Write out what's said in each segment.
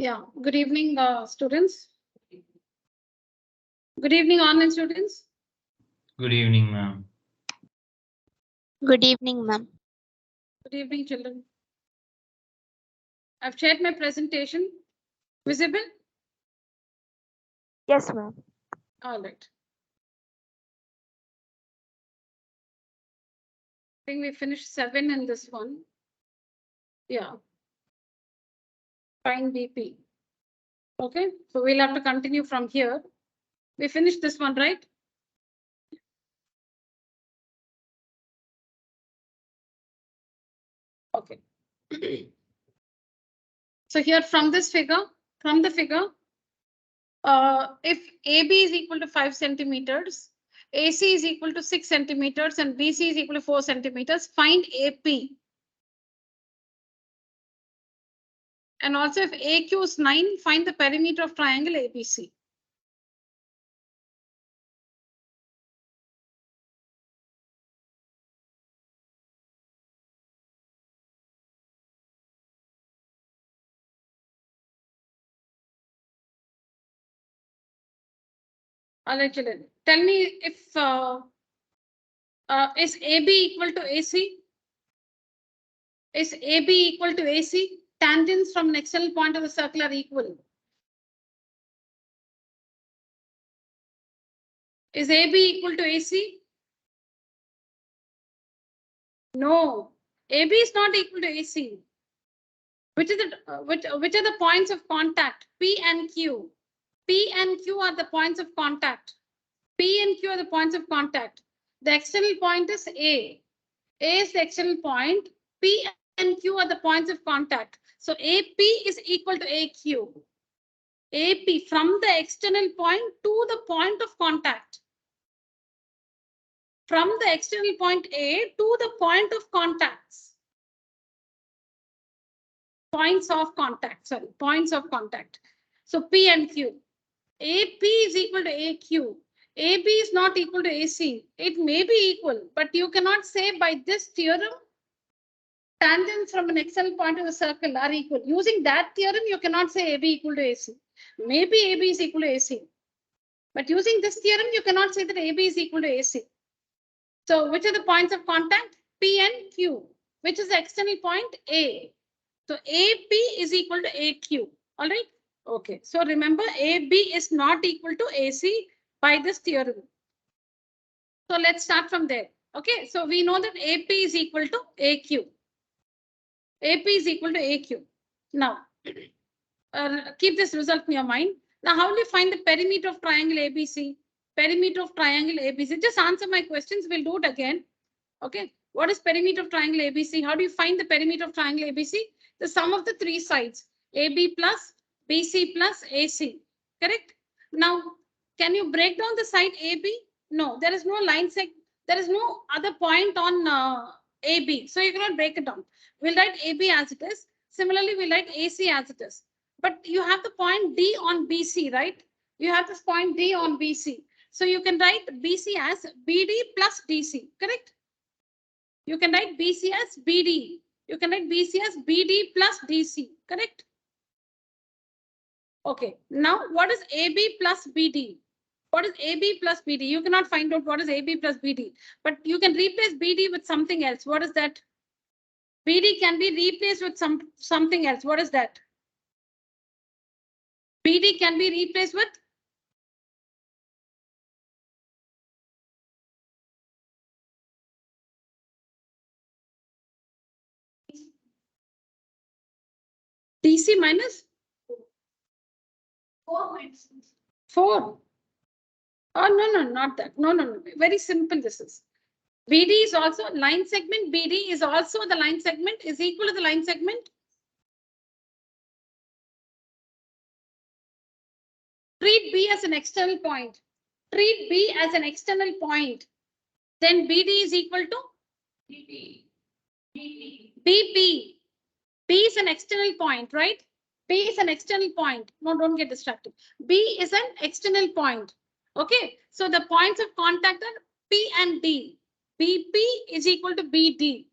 Yeah, good evening, students. Good evening, online students. Good evening, ma'am. Good evening, ma'am. Good evening, children. I've shared my presentation. Visible? Yes, ma'am. All right. I think we finished 7 in this one. Yeah. Find BP. Okay, so we'll have to continue from here. We finished this one, right? Okay. So here from this figure, if AB is equal to 5 centimeters, AC is equal to 6 centimeters, and BC is equal to 4 centimeters, find AP. And also if AQ is 9, find the perimeter of triangle ABC. All right, children. Tell me if is AB equal to AC? Is AB equal to AC? Tangents from an external point of the circle are equal. Is AB equal to AC? No, AB is not equal to AC. Which is the which are the points of contact? P and Q. P and Q are the points of contact. P and Q are the points of contact. The external point is A. A is the external point. P and Q are the points of contact. So AP is equal to AQ. AP from the external point to the point of contact. From the external point A to the point of contacts. Points of contact, sorry, points of contact. So P and Q. AP is equal to AQ. AB is not equal to AC. It may be equal, but you cannot say by this theorem tangents from an external point of the circle are equal. Using that theorem, you cannot say AB equal to AC. Maybe AB is equal to AC. But using this theorem, you cannot say that AB is equal to AC. So which are the points of contact? P and Q. Which is the external point? A. So AP is equal to AQ. All right. Okay. So remember, AB is not equal to AC by this theorem. So let's start from there. Okay. So we know that AP is equal to AQ. AP is equal to AQ. Now, keep this result in your mind. Now, how do you find the perimeter of triangle ABC? Perimeter of triangle ABC. Just answer my questions. We'll do it again. Okay. What is perimeter of triangle ABC? How do you find the perimeter of triangle ABC? The sum of the three sides, AB plus BC plus AC. Correct? Now, can you break down the side AB? No, there is no line segment. There is no other point on AB. So you cannot break it down. We'll write AB as it is. Similarly, we'll write AC as it is. But you have the point D on BC, right? You have this point D on BC. So you can write BC as BD plus DC, correct? You can write BC as BD. You can write BC as BD plus DC, correct? Okay, now what is AB plus BD? What is AB plus BD? You cannot find out what is AB plus BD, but you can replace BD with something else. What is that? BD can be replaced with something else. What is that? BD can be replaced with DC minus 4. Oh, no, not that. No. Very simple this is. BD is also line segment. BD is also the line segment is equal to the line segment. Treat B as an external point. Treat B as an external point. Then BD is equal to BP. BP. B is an external point, right? B is an external point. No, don't get distracted. B is an external point. Okay. So the points of contact are P and D. BP is equal to BD.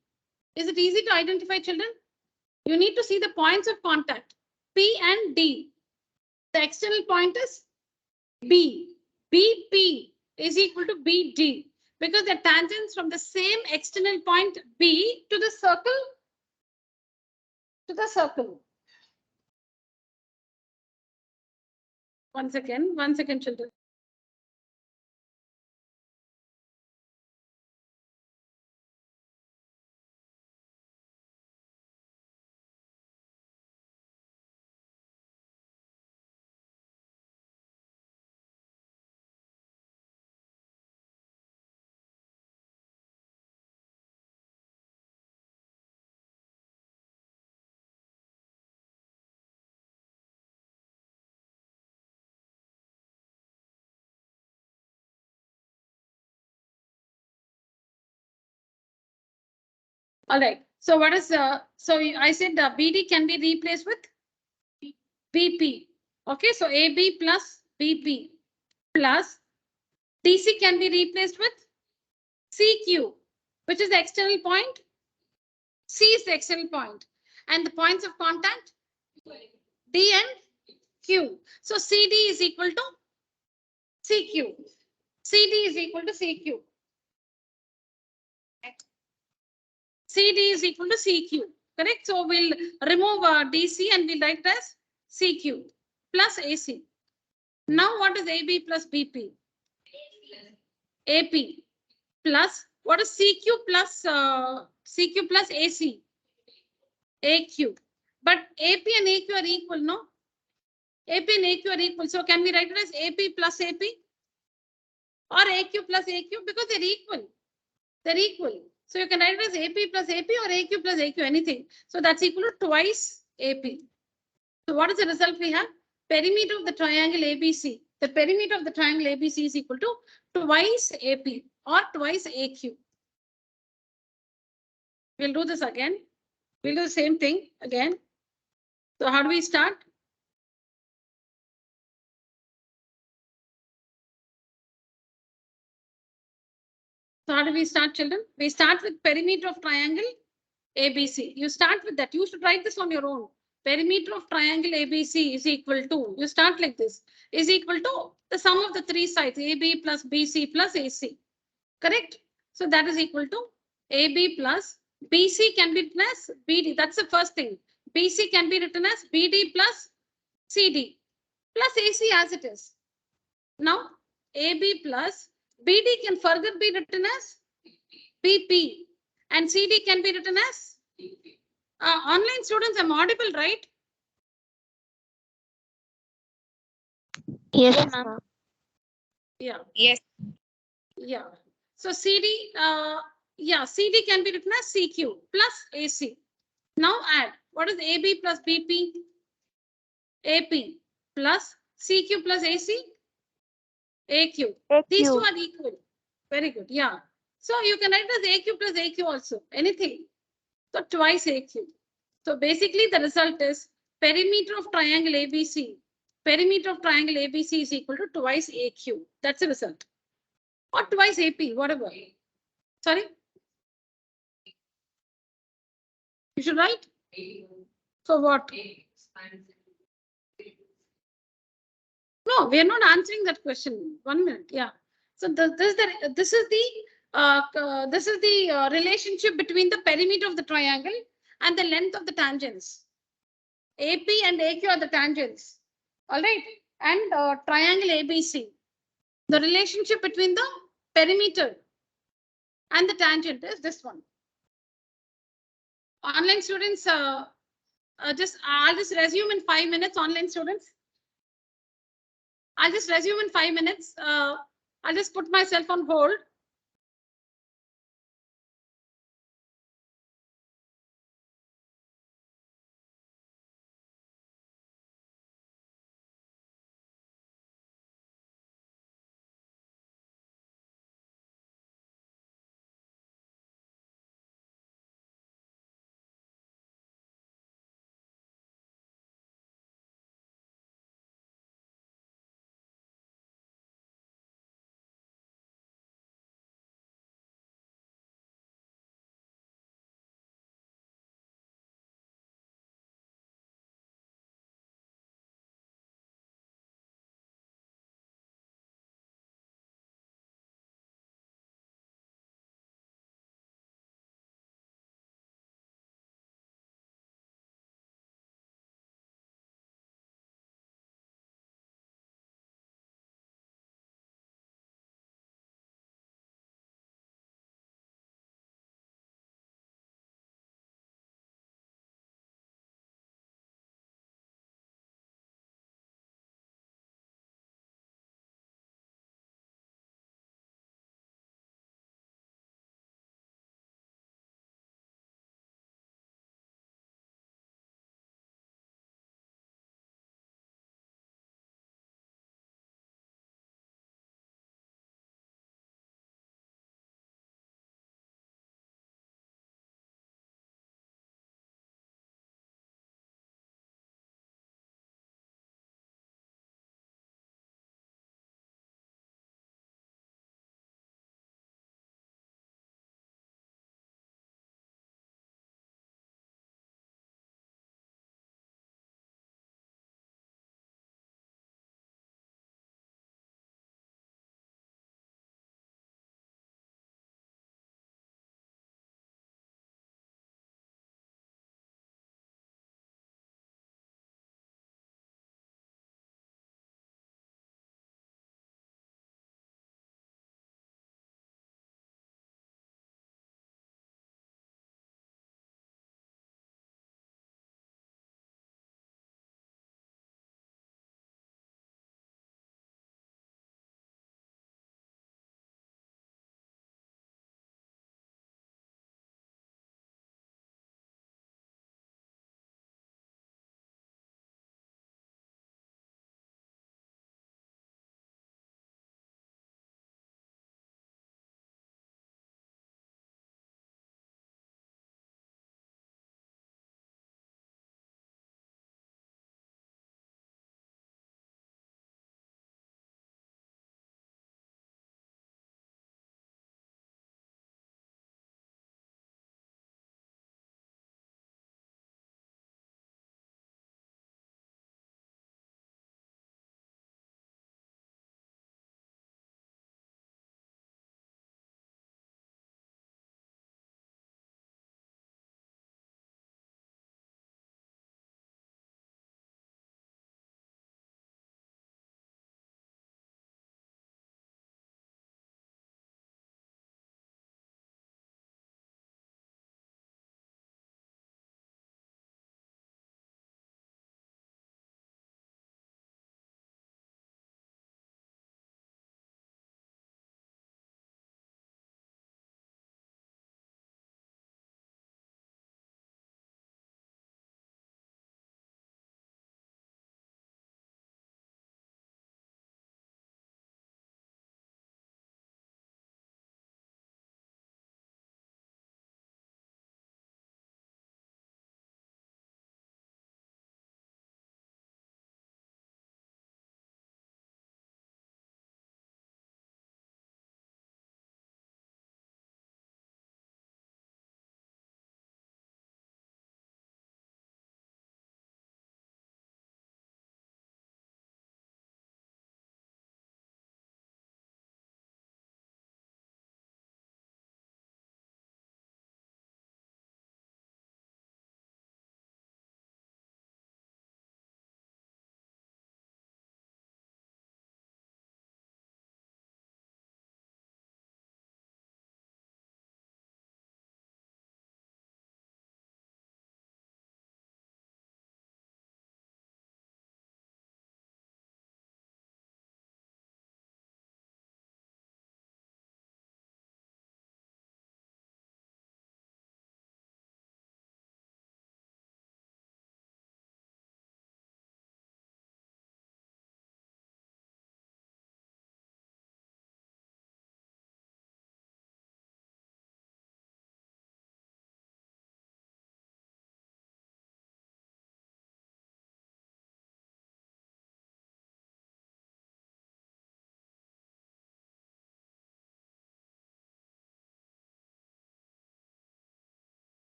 Is it easy to identify, children? You need to see the points of contact. P and D. The external point is B. BP is equal to BD because the tangents from the same external point B to the circle. One second, children. All right. So what is so I said BD can be replaced with BP. Okay, so AB plus BP plus DC can be replaced with CQ, which is the external point. C is the external point, and the points of contact D and Q. So CD is equal to CQ. CD is equal to CQ. CD is equal to CQ. Correct. So we'll remove DC and we'll write it as CQ plus AC. Now what is AB plus BP? AP plus what is CQ plus AC? AQ. But AP and AQ are equal, no? AP and AQ are equal. So can we write it as AP plus AP? Or AQ plus AQ? Because they're equal. They're equal. So you can write it as AP plus AP or AQ plus AQ, anything. So that's equal to twice AP. So what is the result we have? Perimeter of the triangle ABC. The perimeter of the triangle ABC is equal to twice AP or twice AQ. We'll do this again. We'll do the same thing again. So how do we start? So how do we start, children? We start with perimeter of triangle ABC. You start with that. You should write this on your own. Perimeter of triangle ABC is equal to, you start like this, is equal to the sum of the three sides, AB plus BC plus AC. Correct? So that is equal to AB plus BC can be written as BD. That's the first thing. BC can be written as BD plus CD plus AC as it is. Now, AB plus BD can further be written as BP and CD can be written as online students. I'm audible, right? Yes, ma'am. Yeah. Yes. Yeah. So CD, CD can be written as CQ plus AC. Now add what is AB plus BP? AP plus CQ plus AC? AQ. These two are equal. Very good. Yeah. So you can write as AQ plus AQ also. Anything. So twice AQ. So basically the result is perimeter of triangle ABC. Perimeter of triangle ABC is equal to twice AQ. That's the result. Or twice AP, whatever. Sorry? You should write? For what? No, we are not answering that question. 1 minute. Yeah. So this is the relationship between the perimeter of the triangle and the length of the tangents. AP and AQ are the tangents. All right. And triangle ABC. The relationship between the perimeter and the tangent is this one. Online students, I'll just resume in 5 minutes. Online students, I'll just resume in 5 minutes. I'll just put myself on hold.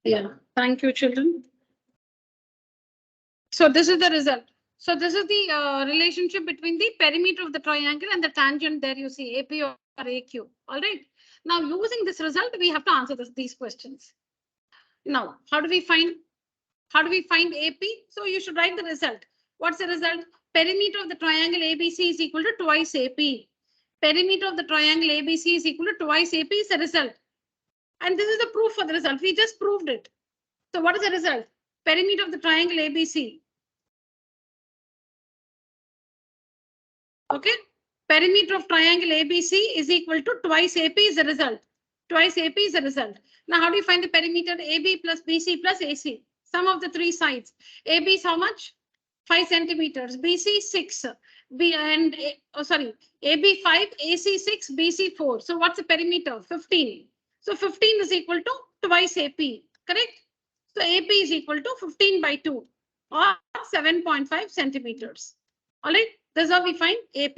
Yeah, thank you, children. So this is the result. So this is the relationship between the perimeter of the triangle and the tangent. There you see AP or AQ. All right. Now using this result, we have to answer these questions. Now, how do we find AP? So you should write the result. What's the result? Perimeter of the triangle ABC is equal to twice AP. Perimeter of the triangle ABC is equal to twice AP is the result. And this is the proof for the result. We just proved it. So what is the result? Perimeter of the triangle ABC. Okay. Perimeter of triangle ABC is equal to twice AP is the result. Twice AP is the result. Now, how do you find the perimeter? AB plus BC plus AC. Sum of the three sides. AB is how much? 5 centimeters. BC 6. AB 5, AC 6, BC 4. So what's the perimeter? 15. So 15 is equal to twice AP. Correct? So AP is equal to 15 by 2 or 7.5 centimeters. All right. This is how we find AP.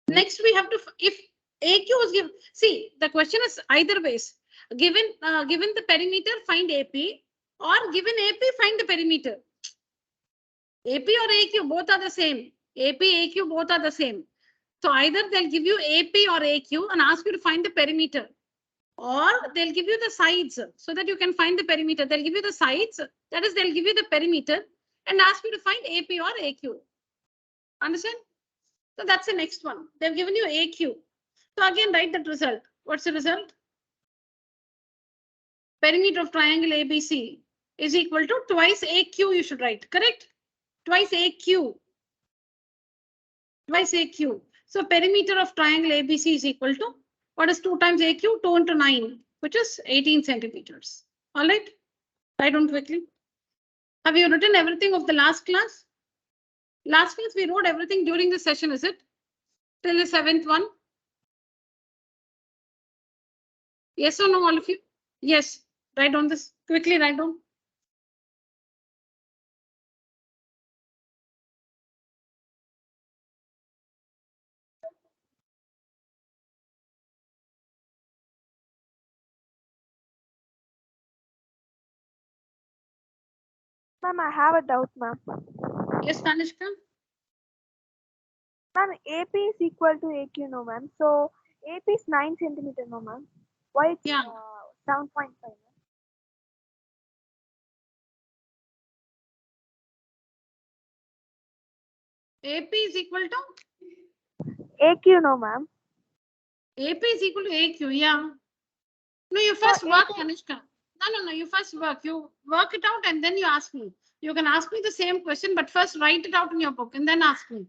Next, we have to, if AQ is given, see, the question is either ways. Given the perimeter, find AP, or given AP, find the perimeter. AP or AQ, both are the same. AP, AQ, both are the same. So either they'll give you AP or AQ and ask you to find the perimeter, or they'll give you the sides so that you can find the perimeter. They'll give you the sides, that is, they'll give you the perimeter and ask you to find AP or AQ. Understand? So that's the next one. They've given you AQ. So again, write that result. What's the result? Perimeter of triangle ABC is equal to twice AQ, you should write, correct? Twice AQ. Twice AQ. So perimeter of triangle ABC is equal to, what is 2 times AQ? 2 into 9, which is 18 centimeters. All right. Write down quickly. Have you written everything of the last class? Last class, we wrote everything during the session, is it? Till the 7th one? Yes or no, all of you? Yes. Write down this. Quickly write down. Ma'am, I have a doubt, ma'am. Yes, Tanishka? Ma'am, AP is equal to AQ, no, ma'am. So AP is 9 centimeter, no, ma'am. Why it's Yeah. 7.5? AP is equal to? AQ, no, ma'am. AP is equal to AQ, yeah. No, you first work, Kanishka. No, you first work. You work it out and then you ask me. You can ask me the same question, but first write it out in your book and then ask me.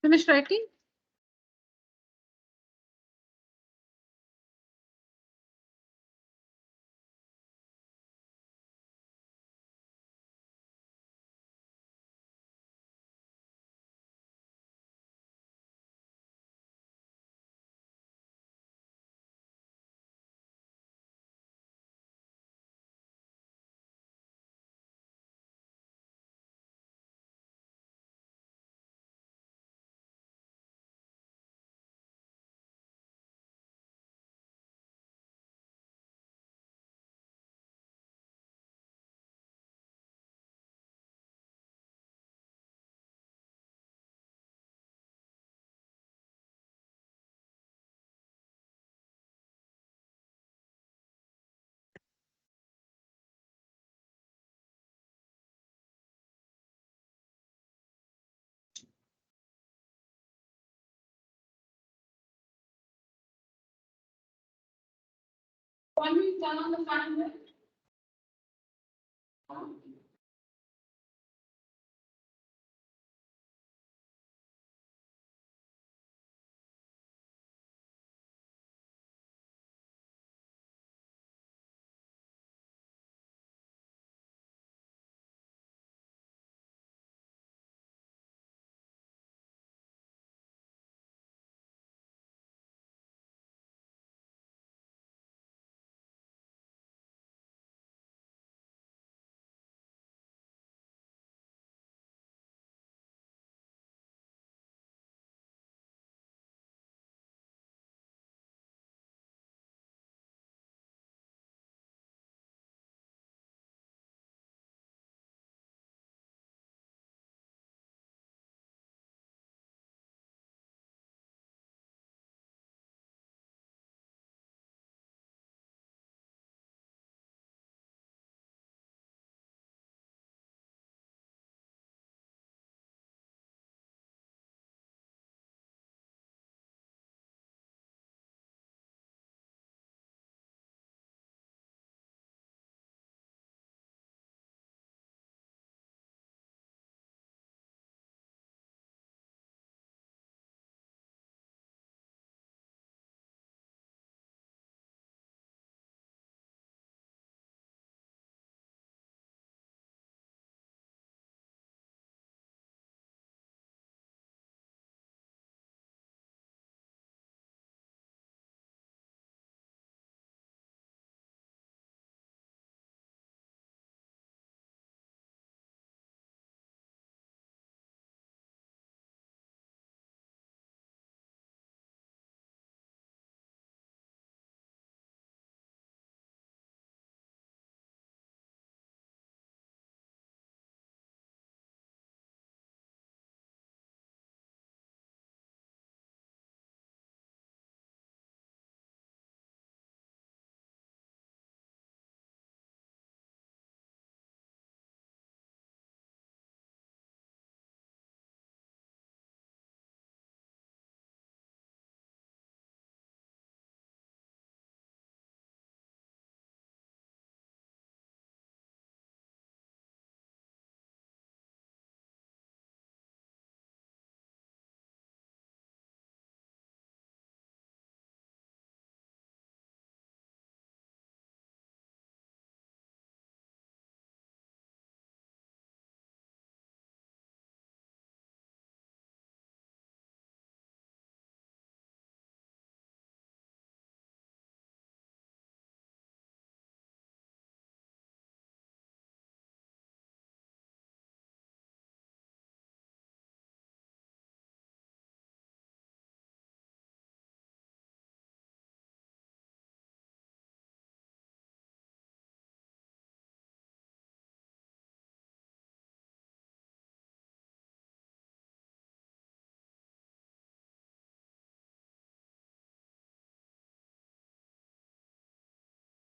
Finish writing? Can we turn on the fan then?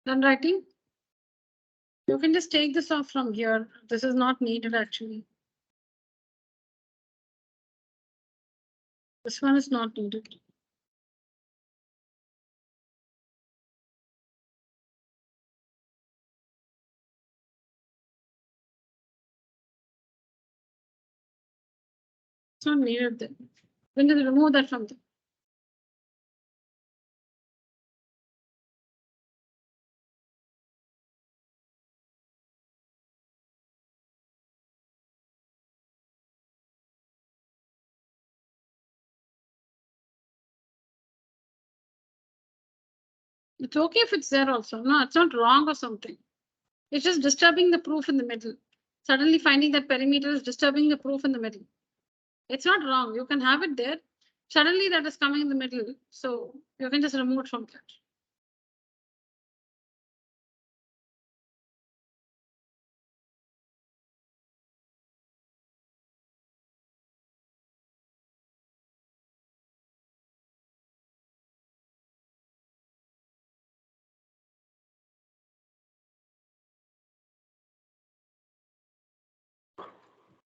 Done writing? You can just take this off from here. This is not needed actually. This one is not needed. It's not needed then. Then just remove that from there. It's okay if it's there also. No, it's not wrong or something. It's just disturbing the proof in the middle. Suddenly finding that perimeter is disturbing the proof in the middle. It's not wrong. You can have it there. Suddenly that is coming in the middle. So you can just remove it from that.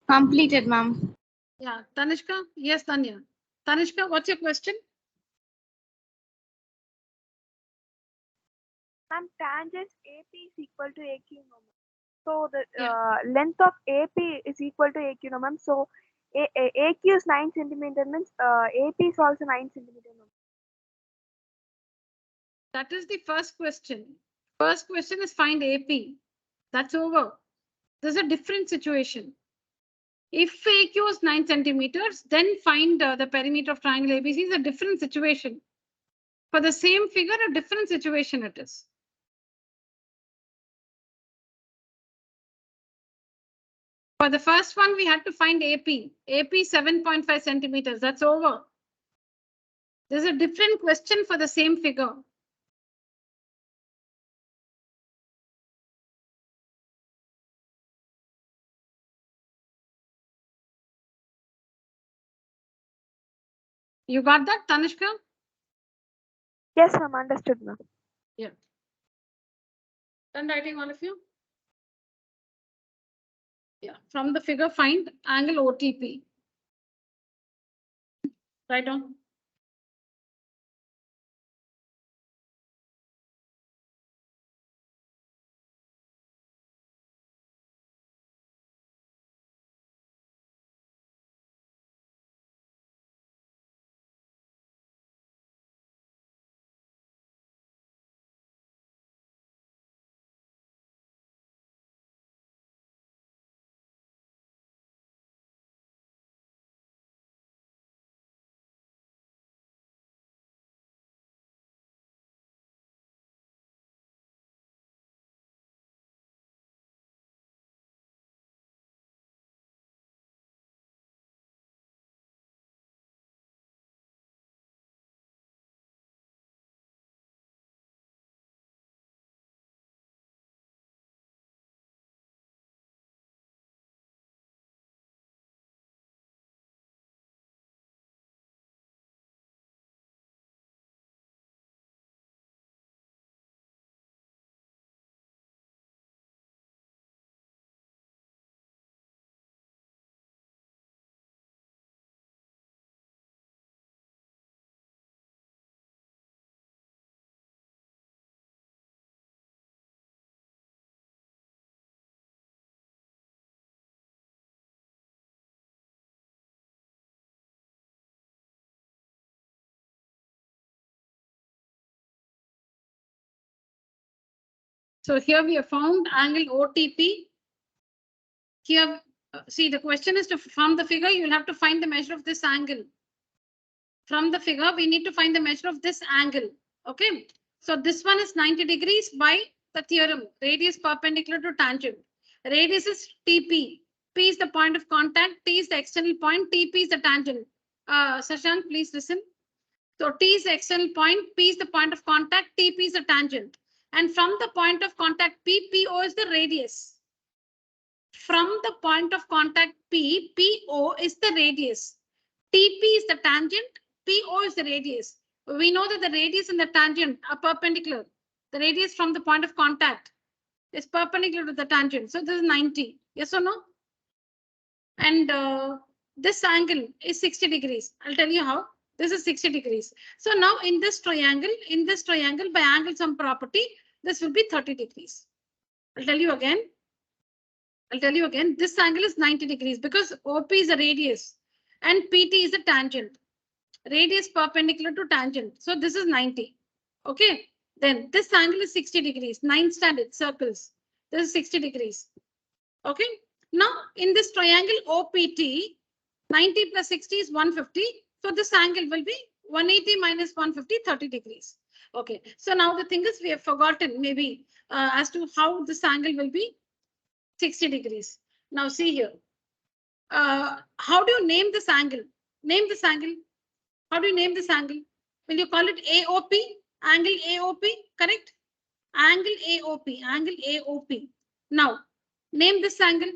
Completed, ma'am. Yeah, Tanishka? Yes, Tanya. Tanishka, what's your question? Ma'am, tangent AP is equal to AQ, no ma'am. So the Yeah. length of AP is equal to AQ, no ma'am. So AQ is 9 centimeter means AP is also 9 centimeter, no ma'am. That is the first question. First question is find AP. That's over. There's a different situation. If AQ is 9 centimeters, then find the perimeter of triangle ABC is a different situation. For the same figure, a different situation it is. For the first one, we had to find AP. AP 7.5 centimeters. That's over. There's a different question for the same figure. You got that, Tanishka? Yes, ma'am. Understood, ma'am. Yeah. Done writing, all of you? Yeah. From the figure, find angle OTP. Write down. So here we have found angle OTP. Here, see, the question is to from the figure, you'll have to find the measure of this angle. From the figure, we need to find the measure of this angle. Okay. So this one is 90 degrees by the theorem. Radius perpendicular to tangent. Radius is TP. P is the point of contact. T is the external point. TP is the tangent. Sashank, please listen. So T is the external point. P is the point of contact. TP is the tangent. And from the point of contact P, PO is the radius. From the point of contact P, PO is the radius. TP is the tangent. PO is the radius. We know that the radius and the tangent are perpendicular. The radius from the point of contact is perpendicular to the tangent. So this is 90. Yes or no? And this angle is 60 degrees. I'll tell you how. This is 60 degrees. So now in this triangle by angle sum property, this will be 30 degrees. I'll tell you again. This angle is 90 degrees because OP is a radius and PT is a tangent. Radius perpendicular to tangent. So this is 90. Okay. Then this angle is 60 degrees. 9 standard circles. This is 60 degrees. Okay. Now in this triangle OPT, 90 plus 60 is 150. So this angle will be 180 minus 150, 30 degrees. Okay. So now the thing is we have forgotten maybe as to how this angle will be 60 degrees. Now see here. How do you name this angle? Name this angle. How do you name this angle? Will you call it AOP? Angle AOP, correct? Angle AOP, angle AOP. Now, name this angle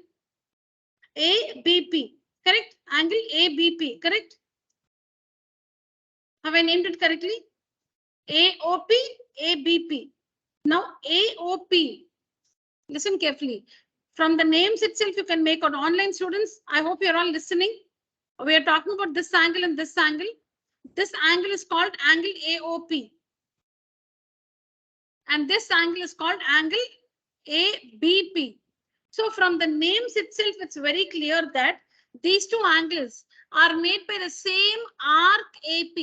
ABP, correct? Angle ABP, correct? Have I named it correctly? AOP, ABP. Now, AOP. Listen carefully. From the names itself, you can make out. Online students, I hope you're all listening. We are talking about this angle and this angle. This angle is called angle AOP. and this angle is called angle ABP. So from the names itself, it's very clear that these two angles are made by the same arc AP,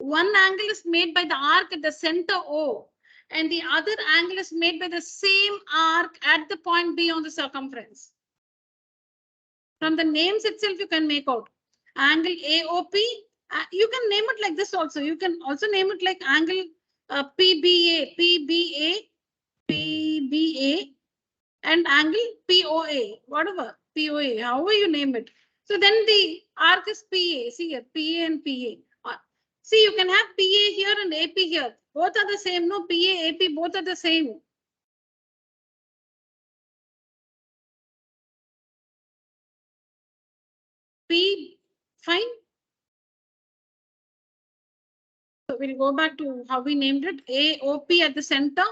One angle is made by the arc at the center O, and the other angle is made by the same arc at the point B on the circumference. From the names itself, you can make out angle AOP. You can name it like this also. You can also name it like angle PBA, and angle POA, whatever, POA, however you name it. So then the arc is PA. See here, PA and PA. See, you can have PA here and AP here. Both are the same. No, PA, AP, both are the same. P, fine. So we'll go back to how we named it. AOP at the center,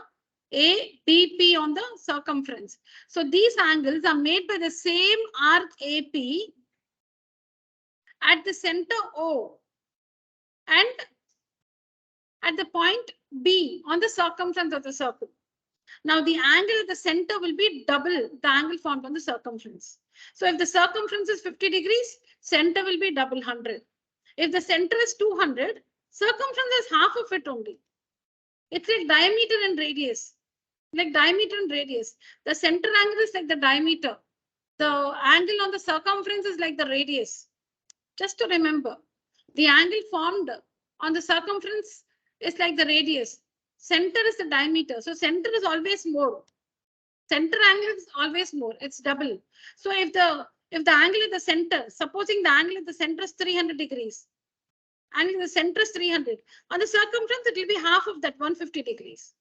ABP on the circumference. So these angles are made by the same arc AP at the center O and at the point B on the circumference of the circle. Now the angle at the center will be double the angle formed on the circumference. So if the circumference is 50 degrees, center will be double 100. If the center is 200, circumference is half of it only. It's like diameter and radius. The center angle is like the diameter. The angle on the circumference is like the radius. Just to remember, the angle formed on the circumference is like the radius. Center is the diameter. So center is always more. Center angle is always more. It's double. So if the angle at the center, supposing the angle at the center is 300 degrees, angle at the center is 300. On the circumference, it will be half of that, 150 degrees.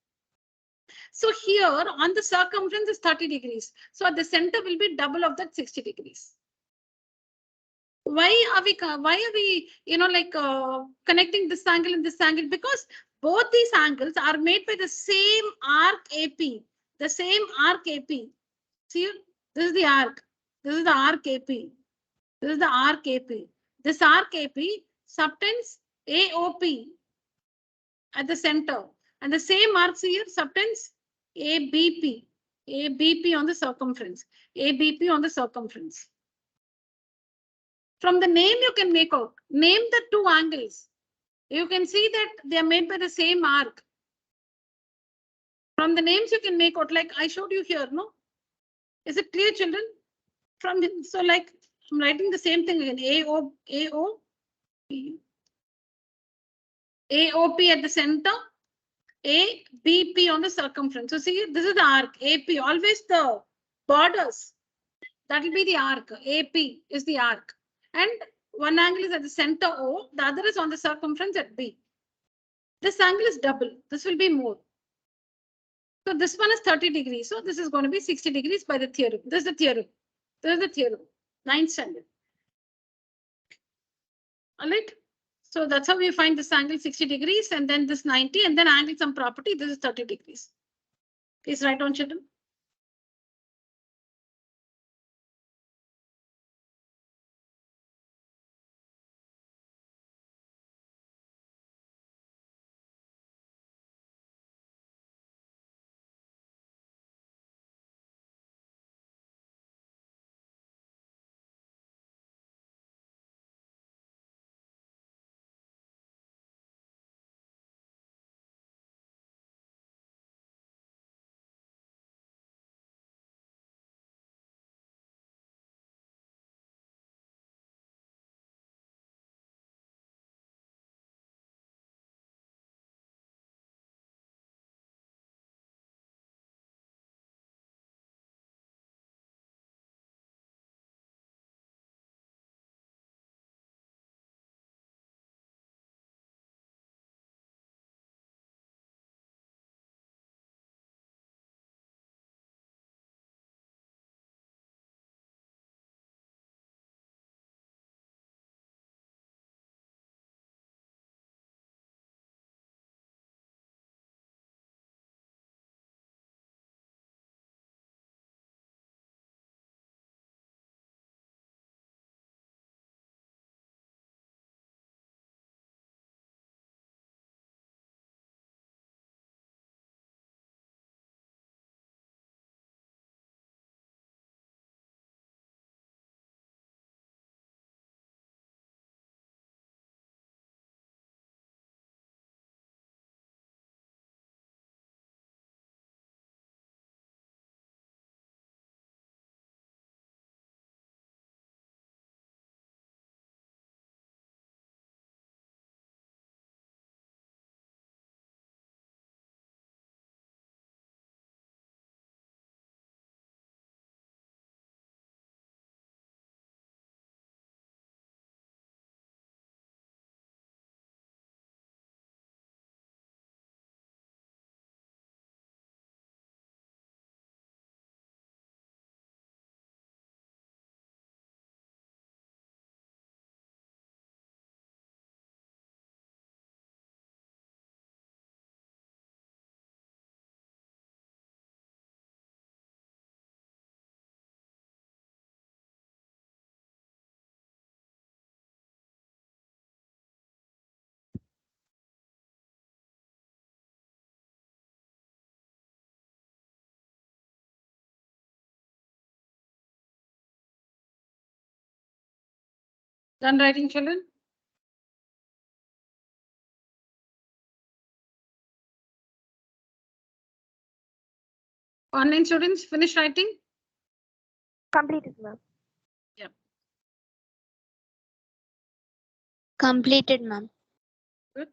So here on the circumference is 30 degrees. So at the center will be double of that, 60 degrees. Why are we connecting this angle and this angle? Because both these angles are made by the same arc AP. The same arc AP. See, this is the arc. This is the arc AP. This is the arc AP. This arc AP subtends AOP at the center. And the same arcs here subtends ABP. ABP on the circumference. ABP on the circumference. From the name you can make out. Name the two angles. You can see that they are made by the same arc. From the names you can make out, like I showed you here, no? Is it clear, children? So like I'm writing the same thing again. AOP at the center, ABP on the circumference. So see, this is the arc, AP, always the borders. That will be the arc. AP is the arc. And one angle is at the center O, the other is on the circumference at B. This angle is double. This will be more. So this one is 30 degrees. So this is going to be 60 degrees by the theorem. This is the theorem. This is the theorem. 9th standard. All right. So that's how we find this angle 60 degrees and then this 90 and then angle some property. This is 30 degrees. Please write down, children. Done writing, children? Online students, finish writing? Completed, ma'am. Completed, ma'am. Good.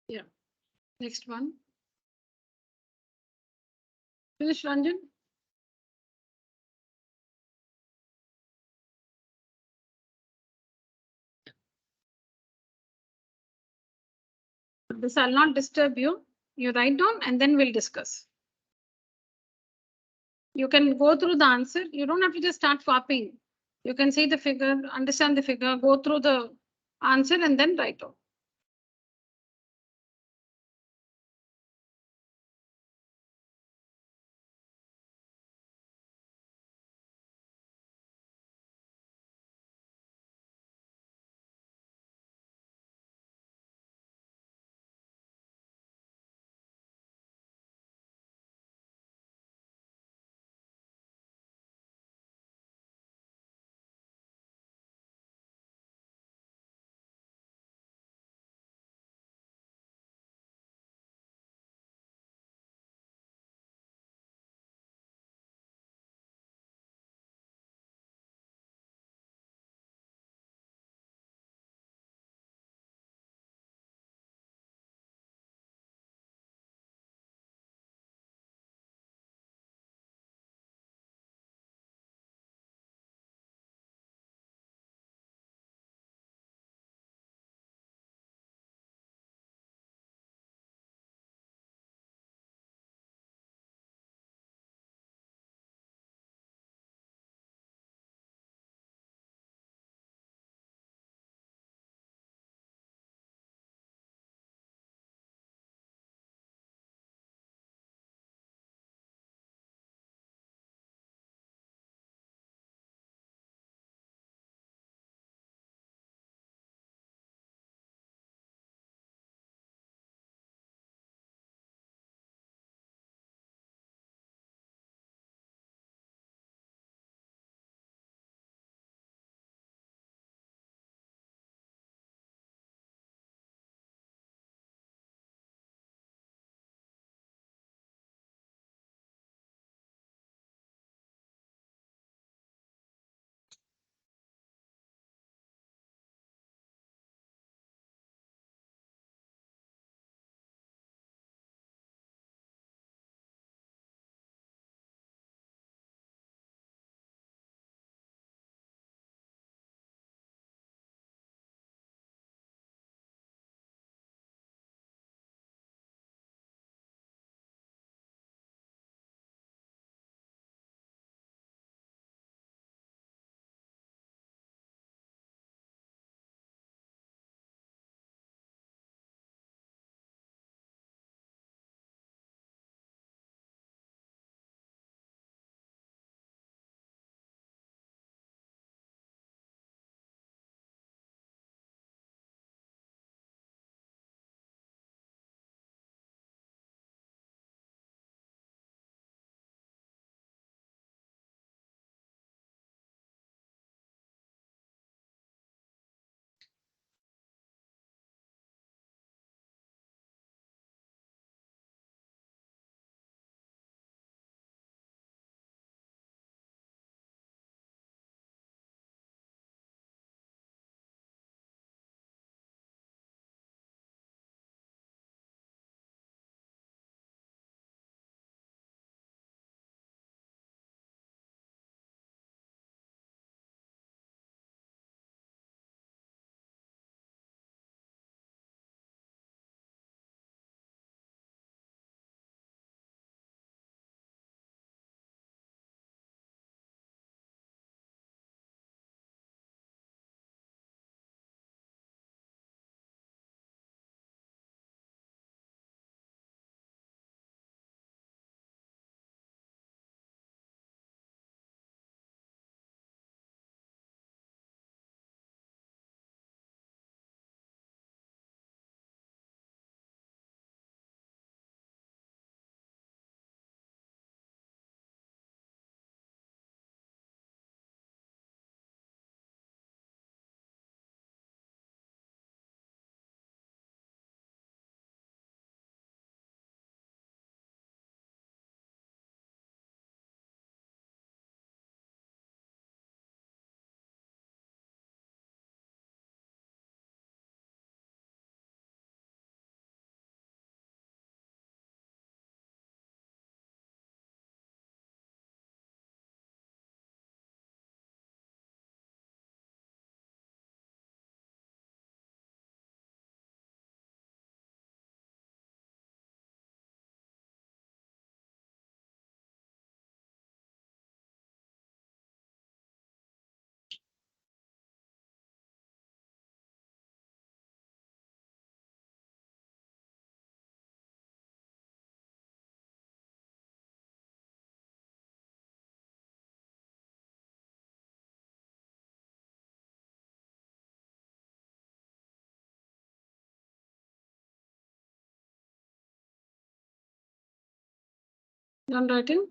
Yeah. Next one. Finish, Ranjan? This I'll not disturb you. You write down and then we'll discuss. You can go through the answer. You don't have to just start copying. You can see the figure, understand the figure, go through the answer and then write out. Done writing?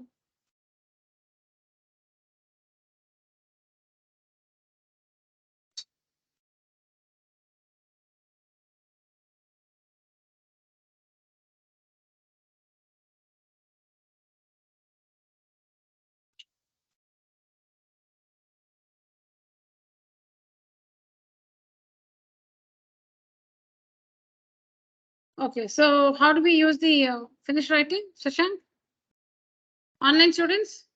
Okay, so how do we use the finish writing session? Online students?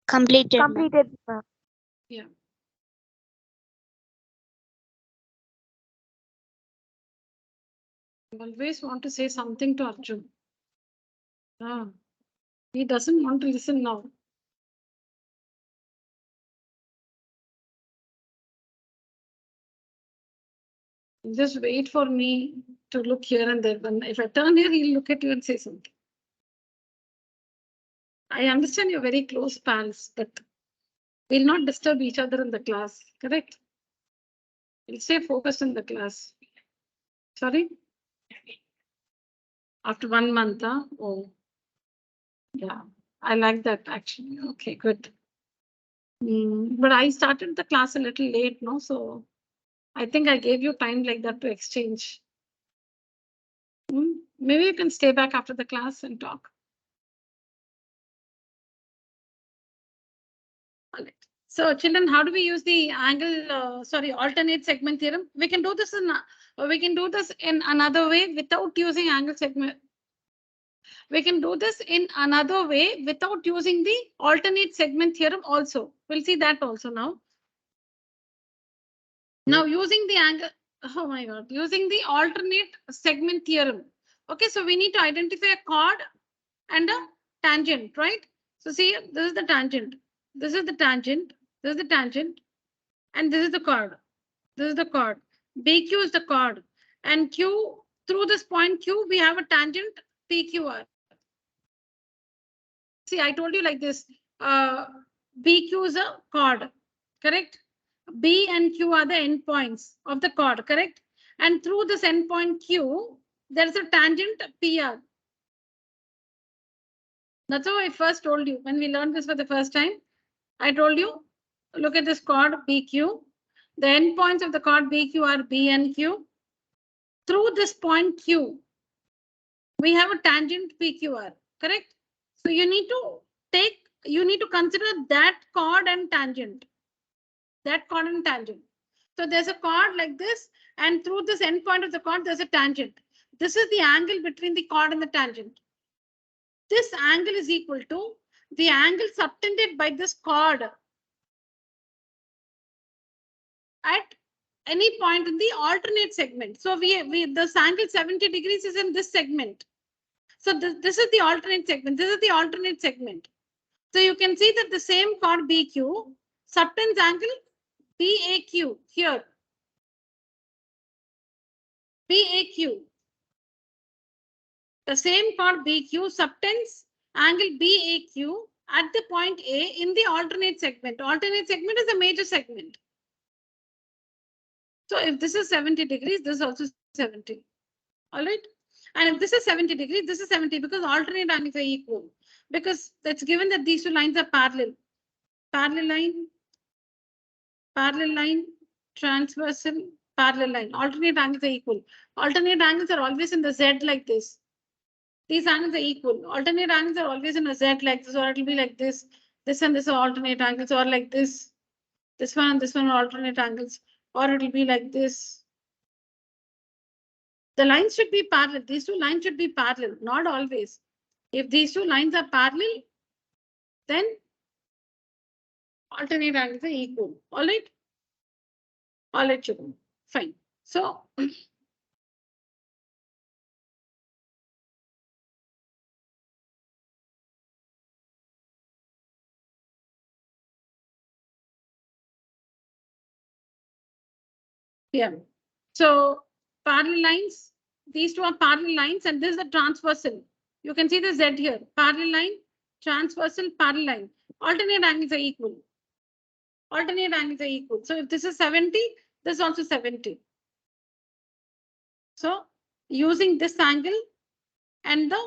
Completed. ma'am. Completed. Yeah. I always want to say something to Arjun. Ah, he doesn't want to listen now. Just wait for me to look here and there. When if I turn here, he'll look at you and say something. I understand you're very close pals, but we'll not disturb each other in the class, correct? We'll stay focused in the class. Sorry? After 1 month, huh? Oh, yeah. I like that actually. Okay, good. But I started the class a little late, no? So I think I gave you time like that to exchange. Maybe you can stay back after the class and talk. All right. So children, how do we use the alternate segment theorem? We can do this in another way without using angle segment. We can do this in another way without using the alternate segment theorem also. We'll see that also now. Now using the angle, oh my God, using the alternate segment theorem. Okay, so we need to identify a chord and a tangent, right? So see, this is the tangent. This is the tangent. This is the tangent. And this is the chord. This is the chord. BQ is the chord. And Q, through this point Q, we have a tangent PQR. See, I told you like this. BQ is a chord, correct? B and Q are the endpoints of the chord, correct? And through this endpoint Q, there is a tangent PR. That's how I first told you when we learned this for the first time. I told you, look at this chord BQ. The endpoints of the chord BQ are B and Q. Through this point Q, we have a tangent PQR, correct? So you need to consider that chord and tangent. That chord and tangent. So there's a chord like this, and through this endpoint of the chord, there's a tangent. This is the angle between the chord and the tangent. This angle is equal to the angle subtended by this chord at any point in the alternate segment. So this angle 70 degrees is in this segment. So this is the alternate segment. This is the alternate segment. So you can see that the same chord BQ subtends angle BAQ here. BAQ. The same chord BQ subtends angle BAQ at the point A in the alternate segment. Alternate segment is a major segment. So if this is 70 degrees, this is also 70. All right. And if this is 70 degrees, this is 70 because alternate angles are equal. Because that's given that these two lines are parallel. Parallel line, transversal, parallel line. Alternate angles are equal. Alternate angles are always in the Z like this. These angles are equal. Alternate angles are always in a Z like this, or it will be like this. This and this are alternate angles, or like this. This one and this one are alternate angles, or it will be like this. The lines should be parallel. These two lines should be parallel, not always. If these two lines are parallel, then alternate angles are equal. All right. All right, children. Fine. So yeah. So parallel lines, these two are parallel lines, and this is the transversal. You can see the Z here. Parallel line, transversal, parallel line. Alternate angles are equal. Alternate angles are equal. So if this is 70, this is also 70. So using this angle, and the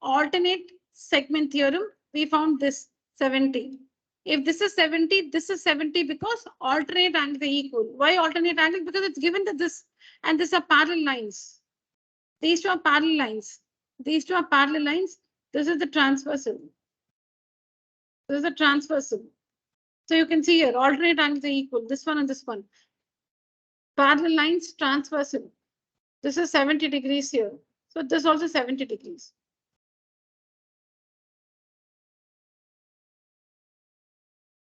alternate segment theorem, we found this 70. If this is 70, this is 70 because alternate angles are equal. Why alternate angle? Because it's given that this and this are parallel lines. These two are parallel lines. These two are parallel lines. This is the transversal. This is the transversal. So you can see here, alternate angles are equal. This one and this one. Parallel lines, transversal. This is 70 degrees here. So this also 70 degrees.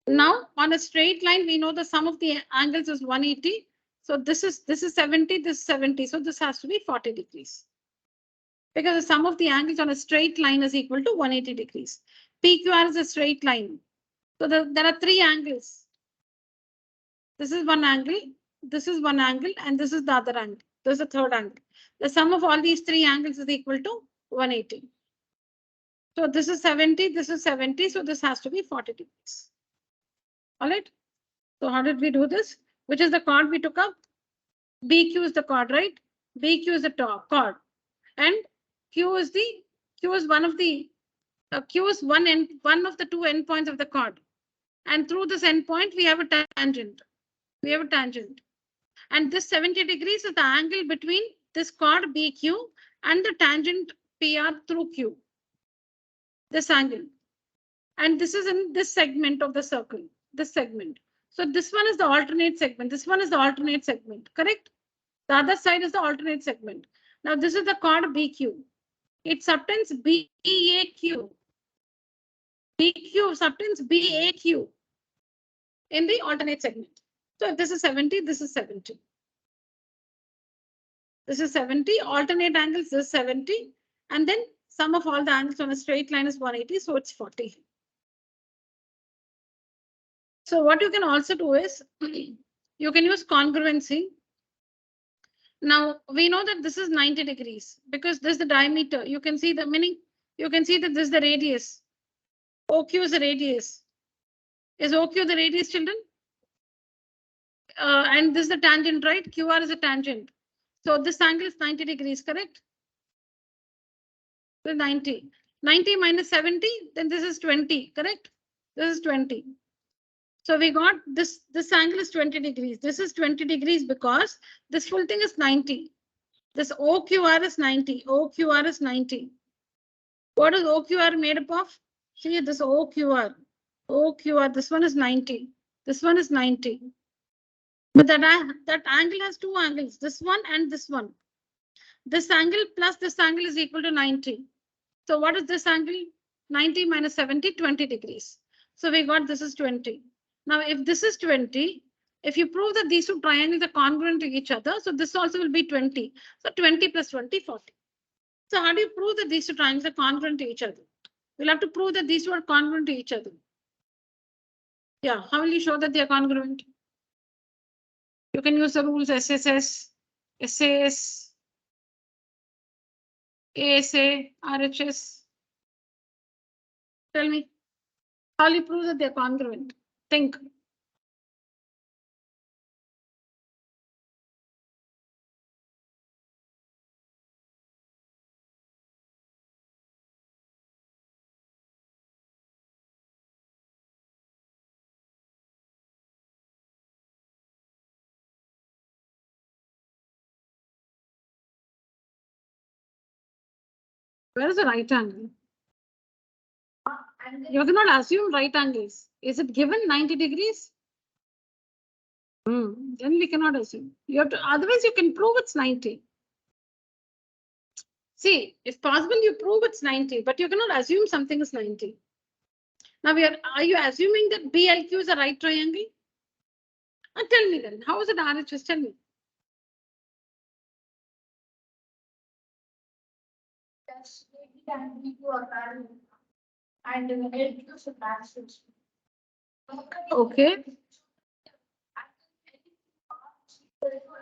Now on a straight line, we know the sum of the angles is 180. So this is 70, this is 70. So this has to be 40 degrees. Because the sum of the angles on a straight line is equal to 180 degrees. PQR is a straight line. So there are three angles. This is one angle, this is one angle, and this is the other angle. This is the third angle. The sum of all these three angles is equal to 180. So this is 70, this is 70. So this has to be 40 degrees. All right. So how did we do this? Which is the chord we took up? BQ is the chord, right? BQ is the chord. And Q is one of the Q is one of the two endpoints of the chord. And through this endpoint, we have a tangent. We have a tangent. And this 70 degrees is the angle between this chord BQ and the tangent PR through Q. This angle. And this is in this segment of the circle, this segment. So this one is the alternate segment. This one is the alternate segment, correct? The other side is the alternate segment. Now this is the chord BQ. It subtends BAQ. BQ subtends BAQ in the alternate segment. So if this is 70, this is 70. This is 70. Alternate angles is 70. And then sum of all the angles on a straight line is 180. So it's 40. So what you can also do is you can use congruency. Now we know that this is 90 degrees because this is the diameter. You can see the meaning. You can see that this is the radius. OQ is the radius. Is OQ the radius, children? And this is the tangent, right? QR is a tangent. So this angle is 90 degrees, correct? So 90. 90 minus 70, then this is 20, correct? This is 20. So we got this angle is 20 degrees. This is 20 degrees because this full thing is 90. This OQR is 90. OQR is 90. What is OQR made up of? See this OQR. OQR, this one is 90. This one is 90. But that angle has two angles, this one and this one. This angle plus this angle is equal to 90. So what is this angle? 90 minus 70, 20 degrees. So we got this is 20. Now, if this is 20, if you prove that these two triangles are congruent to each other, so this also will be 20. So 20 plus 20, 40. So how do you prove that these two triangles are congruent to each other? We'll have to prove that these two are congruent to each other. Yeah, how will you show that they are congruent? You can use the rules SSS, SAS, ASA, RHS. Tell me, how will you prove that they're congruent? Think. Where is the right angle? You cannot assume right angles. Is it given 90 degrees? Then we cannot assume. You have to, otherwise you can prove it's 90. See, if possible, you prove it's 90, but you cannot assume something is 90. Now are you assuming that BLQ is a right triangle? And tell me then, how is it RHS? Tell me. Okay.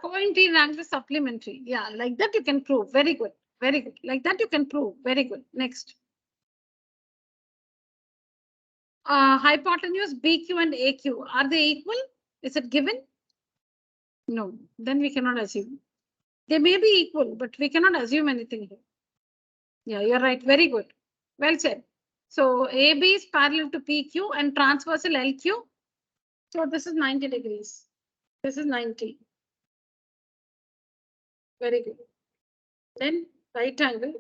Co-interior angle is supplementary. Yeah, like that you can prove. Very good. Very good. Like that you can prove. Very good. Next. Hypotenuse BQ and AQ. Are they equal? Is it given? No. Then we cannot assume. They may be equal, but we cannot assume anything here. Yeah, you're right. Very good. Well said. So AB is parallel to PQ and transversal LQ. So this is 90 degrees. This is 90. Very good. Then right angle.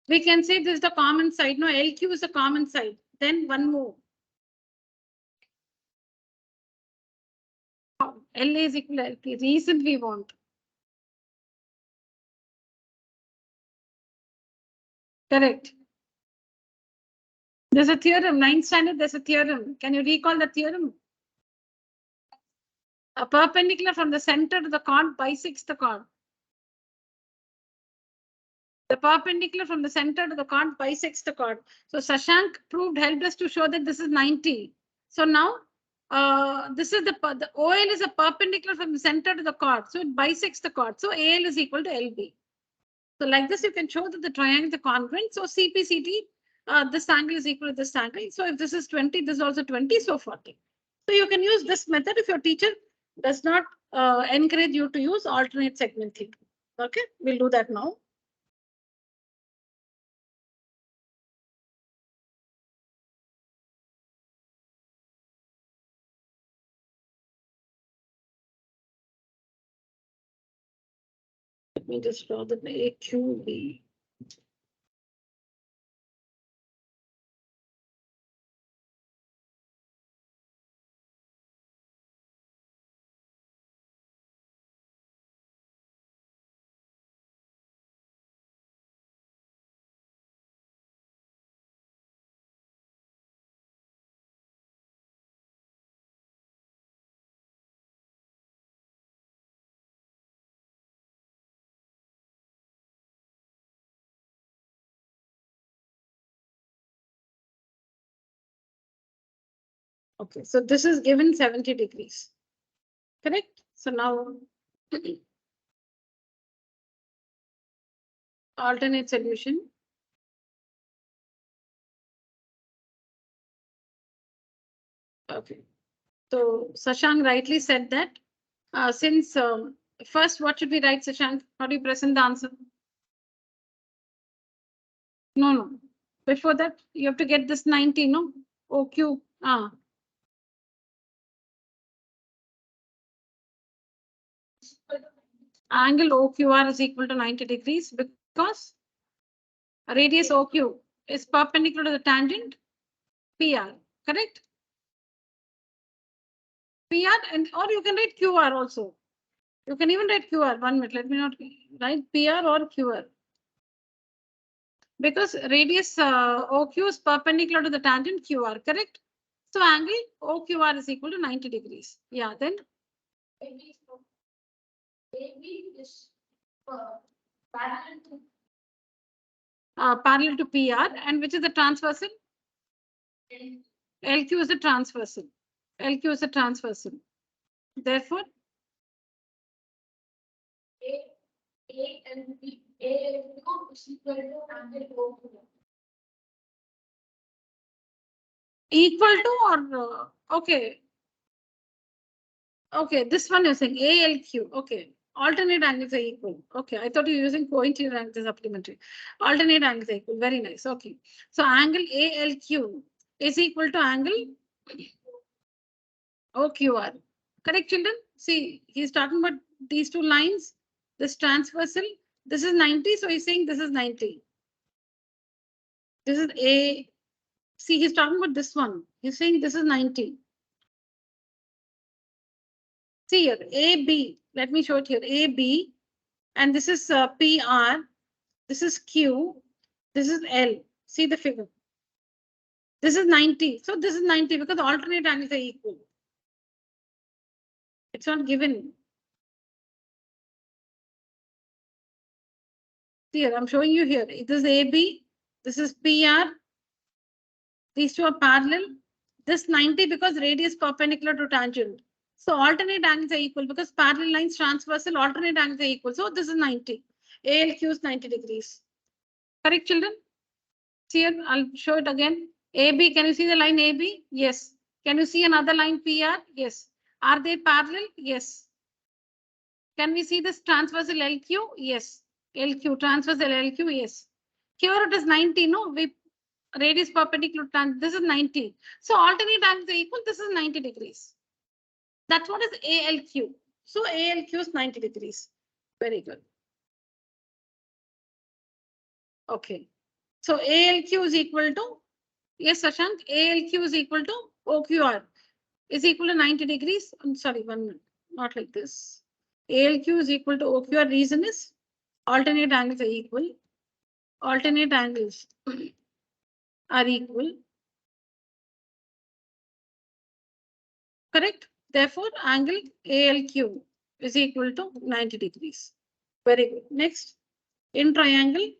We can say this is the common side. No, LQ is a common side. Then one more. LA is equal to LP. Reason we want. Correct. There's a theorem. 9th standard, there's a theorem. Can you recall the theorem? A perpendicular from the center to the chord bisects the chord. The perpendicular from the center to the chord bisects the chord. So Shashank helped us to show that this is 90. So now this is the OL is a perpendicular from the center to the chord. So it bisects the chord. So AL is equal to LB. So like this, you can show that the triangle is congruent. So CPCT, this angle is equal to this angle. So if this is 20, this is also 20, so 40. So you can use this method if your teacher does not encourage you to use alternate segment theorem. Okay, we'll do that now. Let me just draw the AQB. Okay, so this is given 70 degrees. Correct? So now alternate solution. Okay. So Shashank rightly said that since first, what should we write, Shashank? How do you present the answer? No. Before that, you have to get this 90, no? OQ. Angle OQR is equal to 90 degrees because radius OQ is perpendicular to the tangent PR, correct? PR and or you can write QR also. You can even write QR. 1 minute. Let me not write PR or QR. Because radius OQ is perpendicular to the tangent QR, correct? So angle OQR is equal to 90 degrees. Yeah, then AB is parallel to PR, and which is the transversal? LQ is a transversal. LQ is a transversal. Therefore, A and B, A and Q is equal to angle OQ. Equal to or okay. Okay, this one you're saying ALQ. Okay, alternate angles are equal. Okay, I thought you were using coincident angles supplementary. Alternate angles are equal. Very nice. Okay, so angle ALQ is equal to angle OQR. Correct, children? See, he's talking about these two lines. This transversal. This is 90, so he's saying this is 90. This is A. See, he's talking about this one. He's saying this is 90. See here, AB. Let me show it here. AB, and this is PR. This is Q. This is L. See the figure. This is 90. So this is 90 because the alternate angles are equal. It's not given. Here, I'm showing you here. This is AB. This is PR. These two are parallel. This 90 because radius perpendicular to tangent. So alternate angles are equal because parallel lines transversal, alternate angles are equal. So this is 90. ALQ is 90 degrees. Correct, children? See here, I'll show it again. AB, can you see the line AB? Yes. Can you see another line PR? Yes. Are they parallel? Yes. Can we see this transversal LQ? Yes. LQ, transversal LQ, yes. Here it is 90, no? We radius perpendicular to this is 90. So alternate angles are equal, this is 90 degrees. That's what is ALQ. So ALQ is 90 degrees. Very good. Okay. So ALQ is equal to, yes, Shashank, ALQ is equal to OQR is equal to 90 degrees. I'm sorry, 1 minute, not like this. ALQ is equal to OQR. Reason is alternate angles are equal. Alternate angles are equal. Correct? Therefore, angle ALQ is equal to 90 degrees. Very good. Next, in triangle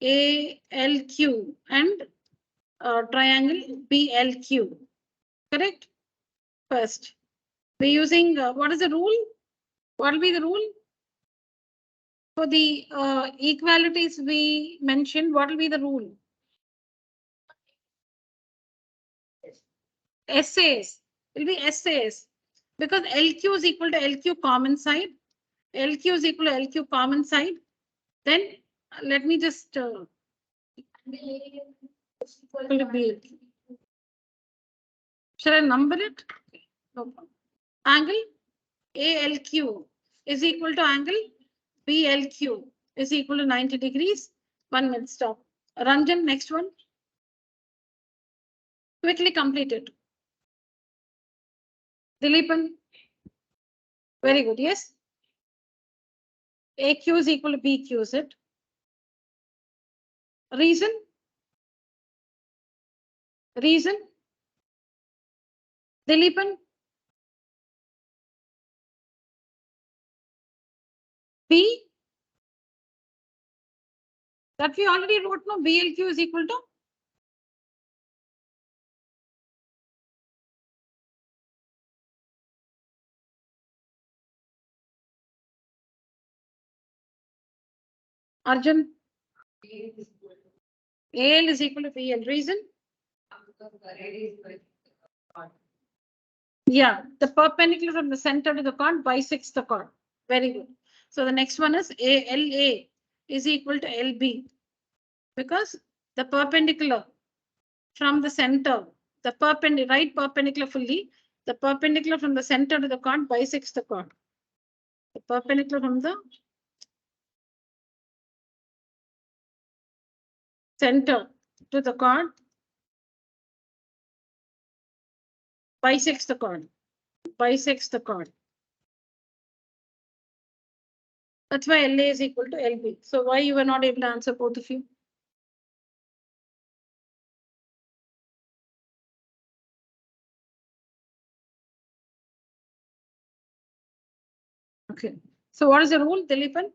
ALQ and triangle BLQ. Correct? First, we're using what is the rule? What will be the rule? For the equalities we mentioned, what will be the rule? SAS. Will be SAS. Because LQ is equal to LQ common side. LQ is equal to LQ common side. Then let me just shall I number it? No problem. Angle ALQ is equal to angle BLQ is equal to 90 degrees. 1 minute, stop. Ranjan, next one. Quickly complete it. Dileepan. Very good, yes. AQ is equal to BQ, is it? Reason? Reason? Dileepan? B? That we already wrote, no? BLQ is equal to? Arjun? AL is equal to BL. Reason? Yeah, the perpendicular from the center to the chord bisects the chord. Very good. So the next one is ALA is equal to LB because the perpendicular from the center, the right perpendicular fully, the perpendicular from the center to the chord bisects the chord. The perpendicular from the center to the chord bisects the chord. Bisects the chord. That's why LA is equal to LB. So why you were not able to answer both of you? Okay. So what is the rule, Dileepan?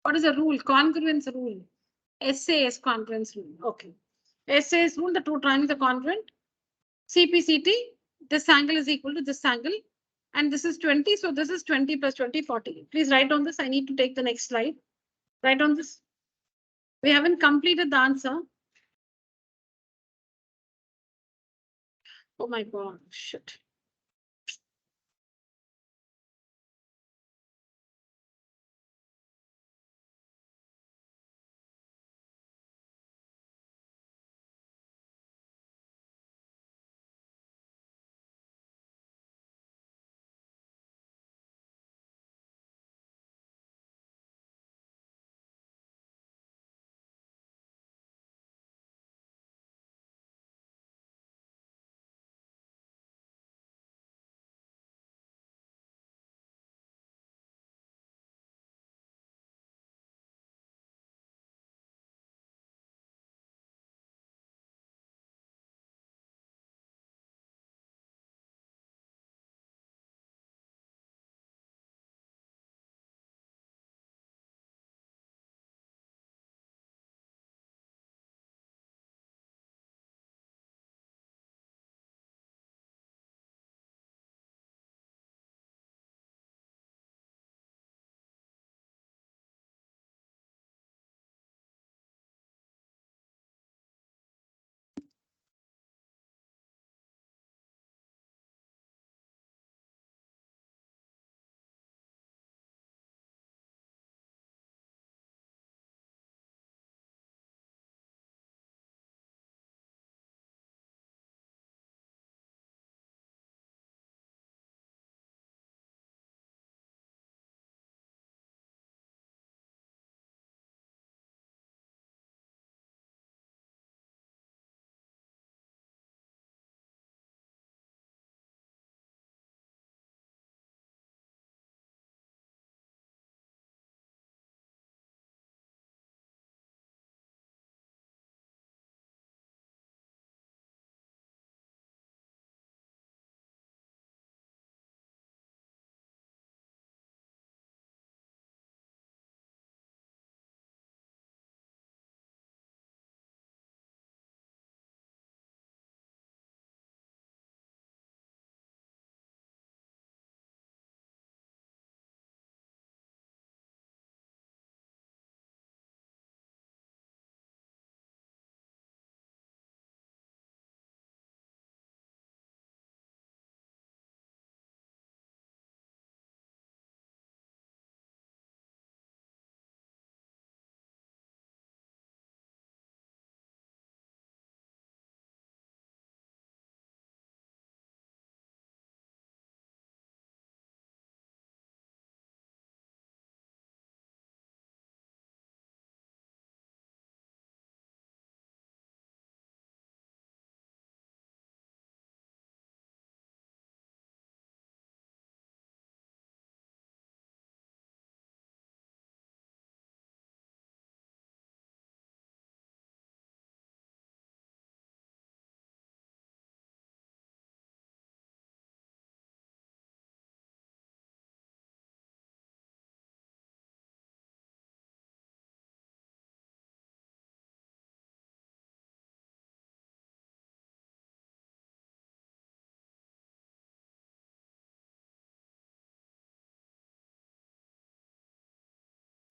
What is the rule? Congruence rule. SAS congruence rule. Okay. SAS rule, the two triangles are congruent. CPCT, this angle is equal to this angle. And this is 20. So this is 20 plus 20, 40. Please write on this. I need to take the next slide. Write on this. We haven't completed the answer. Oh my God, shit.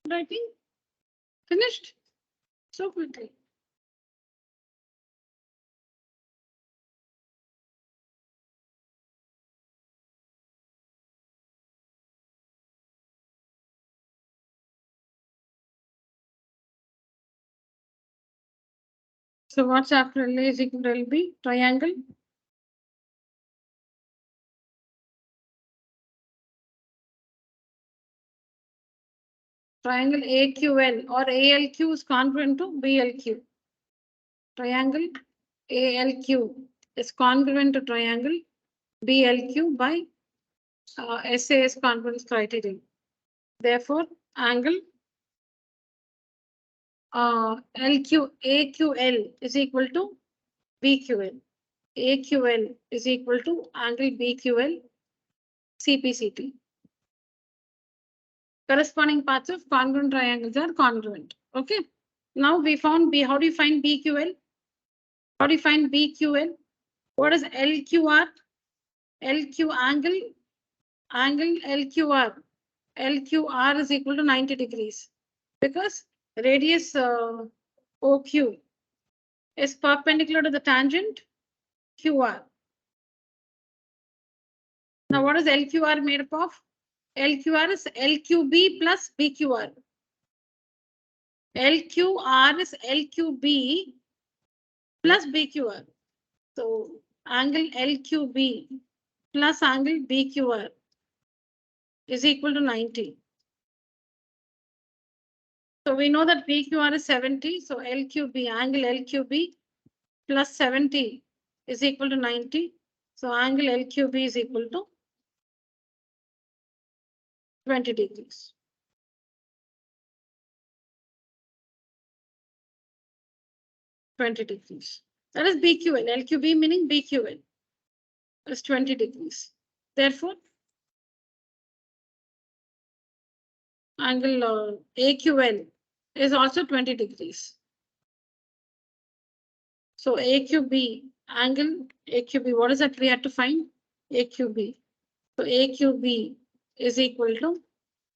Writing? Finished? So quickly. So what's after L is equal to LB? Triangle. Triangle AQL or ALQ is congruent to BLQ. Triangle ALQ is congruent to triangle BLQ by SAS congruence criterion. Therefore, angle AQL is equal to BQL. AQL is equal to angle BQL CPCT. Corresponding parts of congruent triangles are congruent. Okay. Now we found B. How do you find BQL? How do you find BQL? What is LQR? LQ angle LQR. LQR is equal to 90 degrees because radius OQ is perpendicular to the tangent QR. Now what is LQR made up of? LQR is LQB plus BQR. LQR is LQB plus BQR. So angle LQB plus angle BQR is equal to 90. So we know that BQR is 70. So LQB, angle LQB plus 70 is equal to 90. So angle LQB is equal to 20 degrees. 20 degrees. That is BQL. LQB meaning BQL is 20 degrees. Therefore, angle AQL is also 20 degrees. So AQB, angle AQB, what is that we had to find? AQB. So AQB is equal to,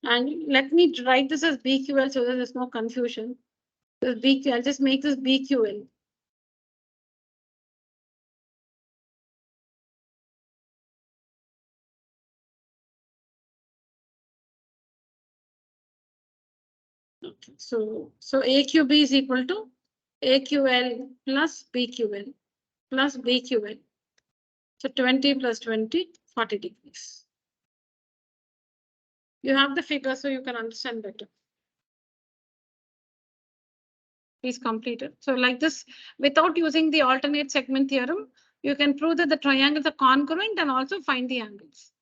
and let me write this as BQL so that there's no confusion. This BQ, I'll just make this BQL. Okay, so AQB is equal to AQL plus BQL plus BQL. So 20 plus 20, 40 degrees. You have the figure so you can understand better. Please complete it. So like this, without using the alternate segment theorem, you can prove that the triangles are congruent and also find the angles.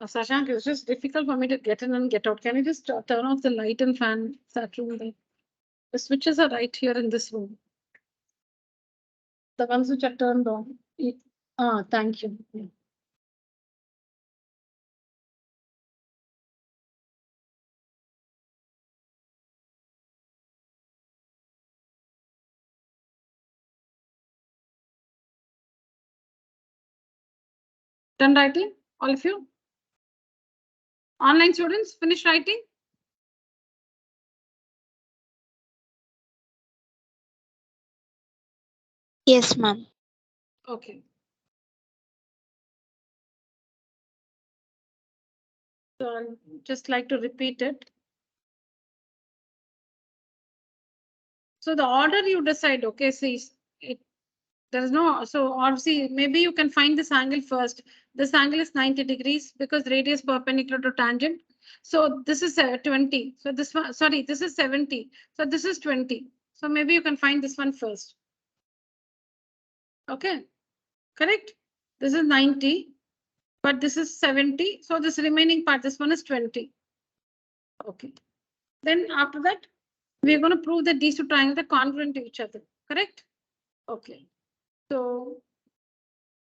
Sashank, it's just difficult for me to get in and get out. Can you just turn off the light and fan that room there? The switches are right here in this room. The ones which are turned on. Thank you. Yeah. Done writing? All of you? Online students, finish writing? Yes, ma'am. Okay. So I'll just like to repeat it. So the order you decide, okay, see, there's no, so obviously maybe you can find this angle first. This angle is 90 degrees because radius perpendicular to tangent. So this is 20. So this one, sorry, this is 70. So this is 20. So maybe you can find this one first. Okay, correct? This is 90, but this is 70. So this remaining part, this one is 20. Okay. Then after that, we're going to prove that these two triangles are congruent to each other, correct? Okay. So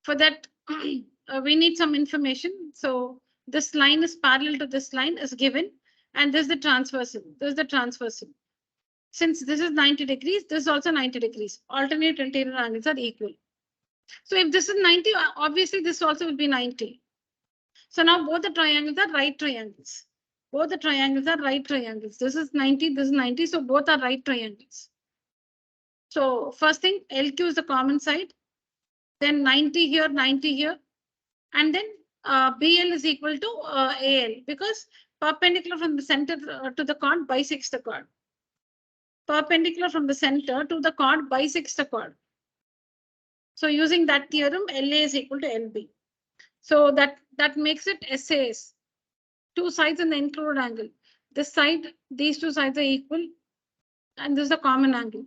for that, we need some information. So this line is parallel to this line is given, and this is the transversal. This is the transversal. Since this is 90 degrees, this is also 90 degrees. Alternate interior angles are equal. So if this is 90, obviously this also will be 90. So now both the triangles are right triangles. Both the triangles are right triangles. This is 90, this is 90. So both are right triangles. So first thing, LQ is the common side. Then 90 here, 90 here. And then BL is equal to AL because perpendicular from the center to the chord bisects the chord. Perpendicular from the center to the chord bisects the chord. So using that theorem, LA is equal to LB. So that makes it SAS. Two sides in the included angle. This side, these two sides are equal, and this is the common angle.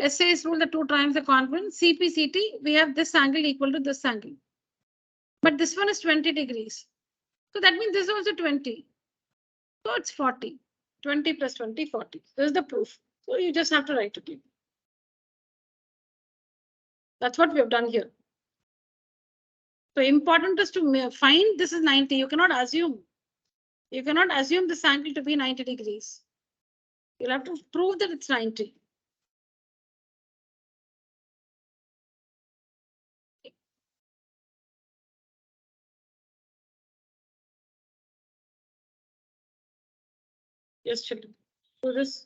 SAS rule, the two triangles are congruent. CPCT, we have this angle equal to this angle. But this one is 20 degrees. So that means this is also 20. So it's 40. 20 plus 20, 40. This is the proof. So you just have to write it. That's what we have done here. So important is to find this is 90. You cannot assume. You cannot assume this angle to be 90 degrees. You'll have to prove that it's 90. Yes, children. Do this.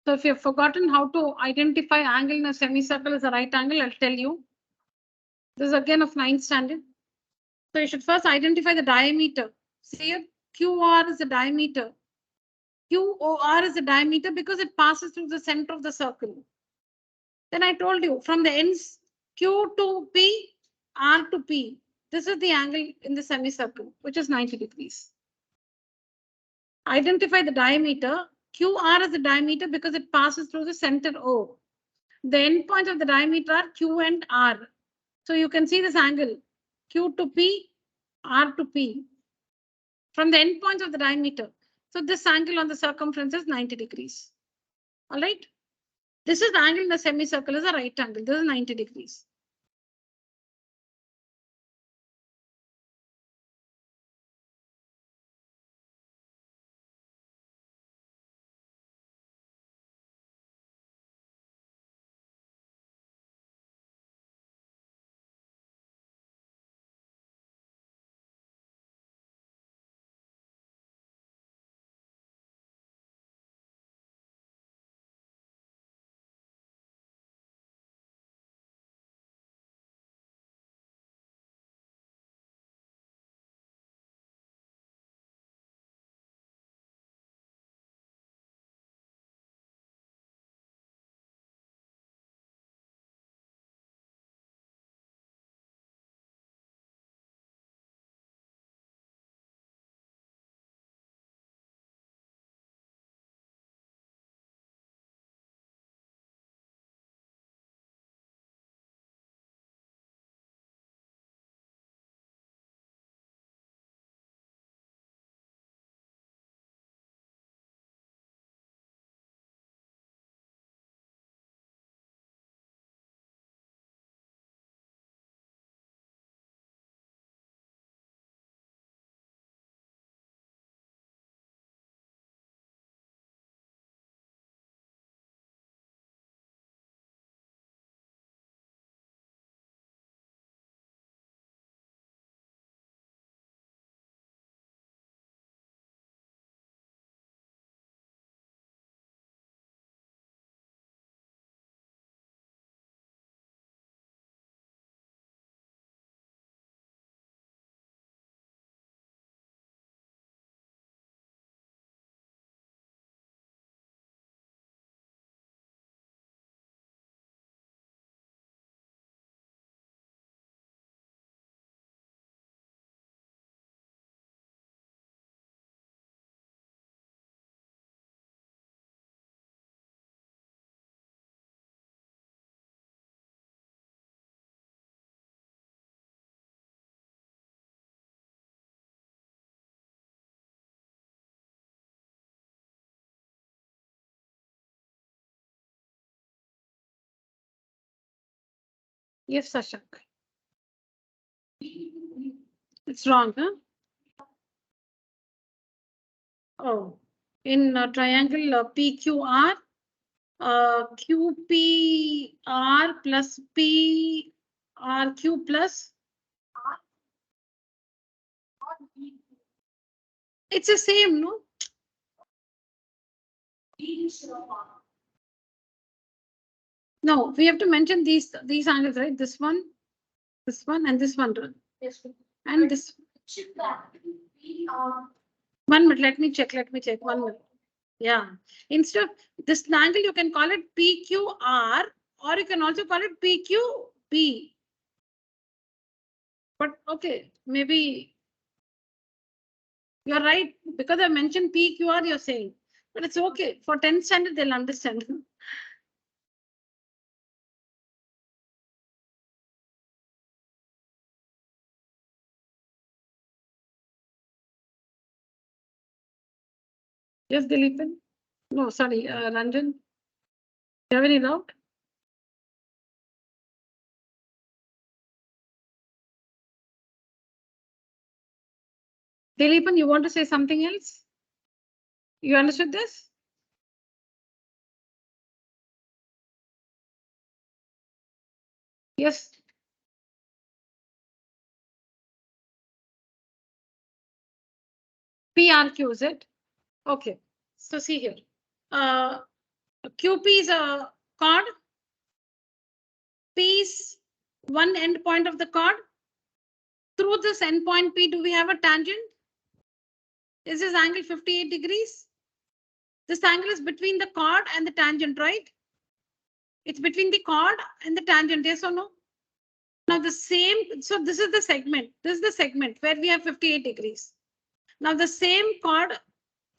So if you've forgotten how to identify angle in a semicircle as a right angle, I'll tell you. This is again of 9th standard. So you should first identify the diameter. See here, QR is the diameter. QOR is the diameter because it passes through the center of the circle. Then I told you from the ends Q to P, R to P. This is the angle in the semicircle, which is 90 degrees. Identify the diameter. QR is the diameter because it passes through the center O. The endpoints of the diameter are Q and R. So you can see this angle, Q to P, R to P, from the endpoints of the diameter. So this angle on the circumference is 90 degrees. All right. This is the angle in the semicircle is a right angle. This is 90 degrees. Yes, Sashank. It's wrong, huh? Oh, in triangle PQR, QPR plus PRQ plus. It's the same, no? No, we have to mention these angles, right? This one, and this one. Yes. And this. One minute, let me check. 1 minute. Yeah. Instead of this angle, you can call it PQR, or you can also call it PQB. But okay, maybe you're right, because I mentioned PQR, you're saying, but it's okay. For 10th standard, they'll understand. Yes, Dileepan? No, sorry, Ranjan. Do you have any doubt? Dileepan, you want to say something else? You understood this? Yes. PRQ, is it? Okay. So see here. QP is a chord. P is one end point of the chord. Through this endpoint P, do we have a tangent? Is this angle 58 degrees? This angle is between the chord and the tangent, right? It's between the chord and the tangent, yes or no? Now the same, so this is the segment. This is the segment where we have 58 degrees. Now the same chord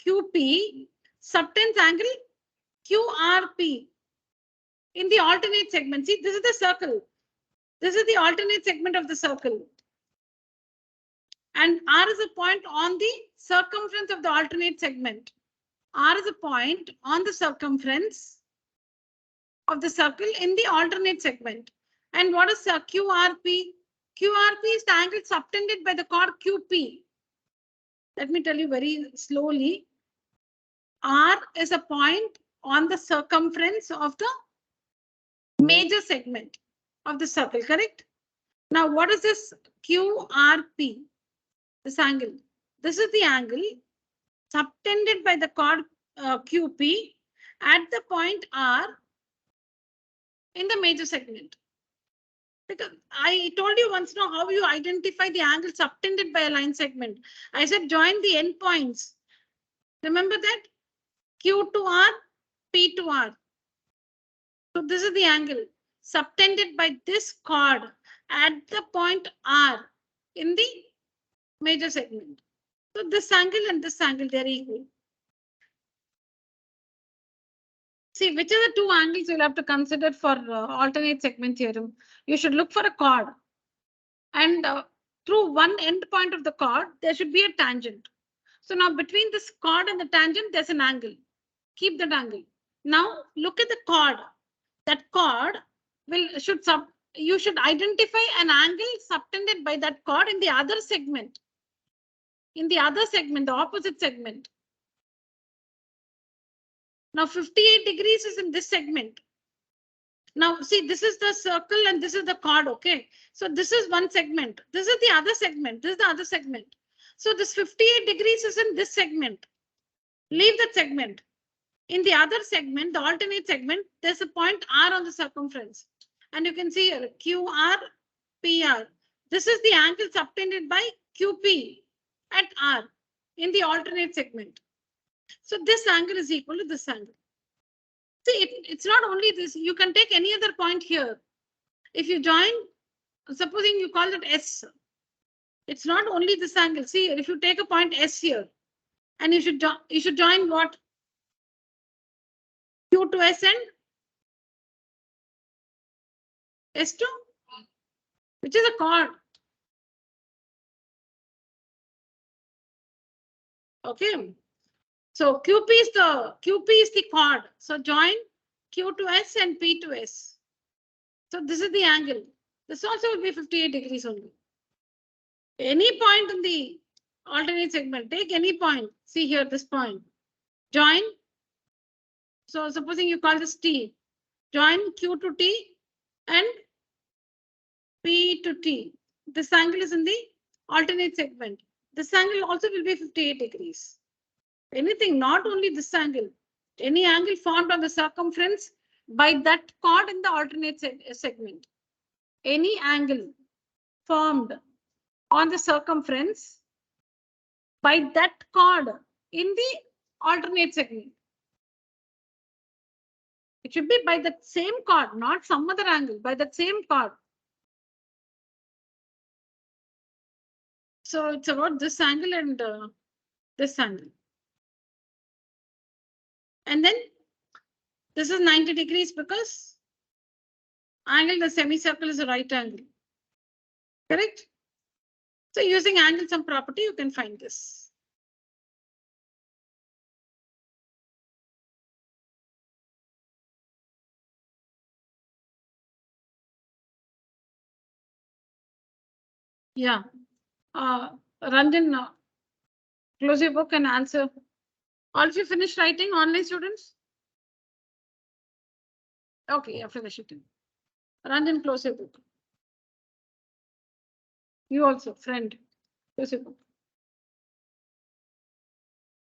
QP subtends angle QRP in the alternate segment. See, this is the circle. This is the alternate segment of the circle. And R is a point on the circumference of the alternate segment. R is a point on the circumference of the circle in the alternate segment. And what is QRP? QRP is the angle subtended by the chord QP. Let me tell you very slowly. R is a point on the circumference of the major segment of the circle, correct? Now, what is this QRP? This angle. This is the angle subtended by the chord QP at the point R in the major segment. Because I told you once now how you identify the angle subtended by a line segment. I said join the endpoints. Remember that? Q to R, P to R. So this is the angle subtended by this chord at the point R in the major segment. So this angle and this angle, they are equal. See, which are the two angles you'll have to consider for alternate segment theorem? You should look for a chord. And through one end point of the chord, there should be a tangent. So now between this chord and the tangent, there's an angle. Keep that angle. Now look at the chord. That chord you should identify an angle subtended by that chord in the other segment. In the other segment, the opposite segment. Now 58 degrees is in this segment. Now see, this is the circle and this is the chord, okay? So this is one segment. This is the other segment. This is the other segment. So this 58 degrees is in this segment. Leave that segment. In the other segment, the alternate segment, there's a point R on the circumference. And you can see here, QR, PR. This is the angle subtended by QP at R in the alternate segment. So this angle is equal to this angle. See, it's not only this. You can take any other point here. If you join, supposing you call it S, it's not only this angle. See, if you take a point S here, and you should join what? Q to S and S to, which is a chord. Okay. So QP is the chord. So join Q to S and P to S. So this is the angle. This also will be 58 degrees only. Any point in the alternate segment, take any point. See here, this point. Join. So supposing you call this T. Join Q to T and P to T. This angle is in the alternate segment. This angle also will be 58 degrees. Anything, not only this angle, any angle formed on the circumference by that chord in the alternate segment. Any angle formed on the circumference by that chord in the alternate segment. It should be by that same chord, not some other angle, by that same chord. So it's about this angle and this angle. And then this is 90 degrees because angle the semicircle is a right angle. Correct? So using angle sum property, you can find this. Yeah. Ranjan, close your book and answer. All of you finished writing, online students? Okay, yeah, finish it. Ranjan, close your book. You also, friend, close your book.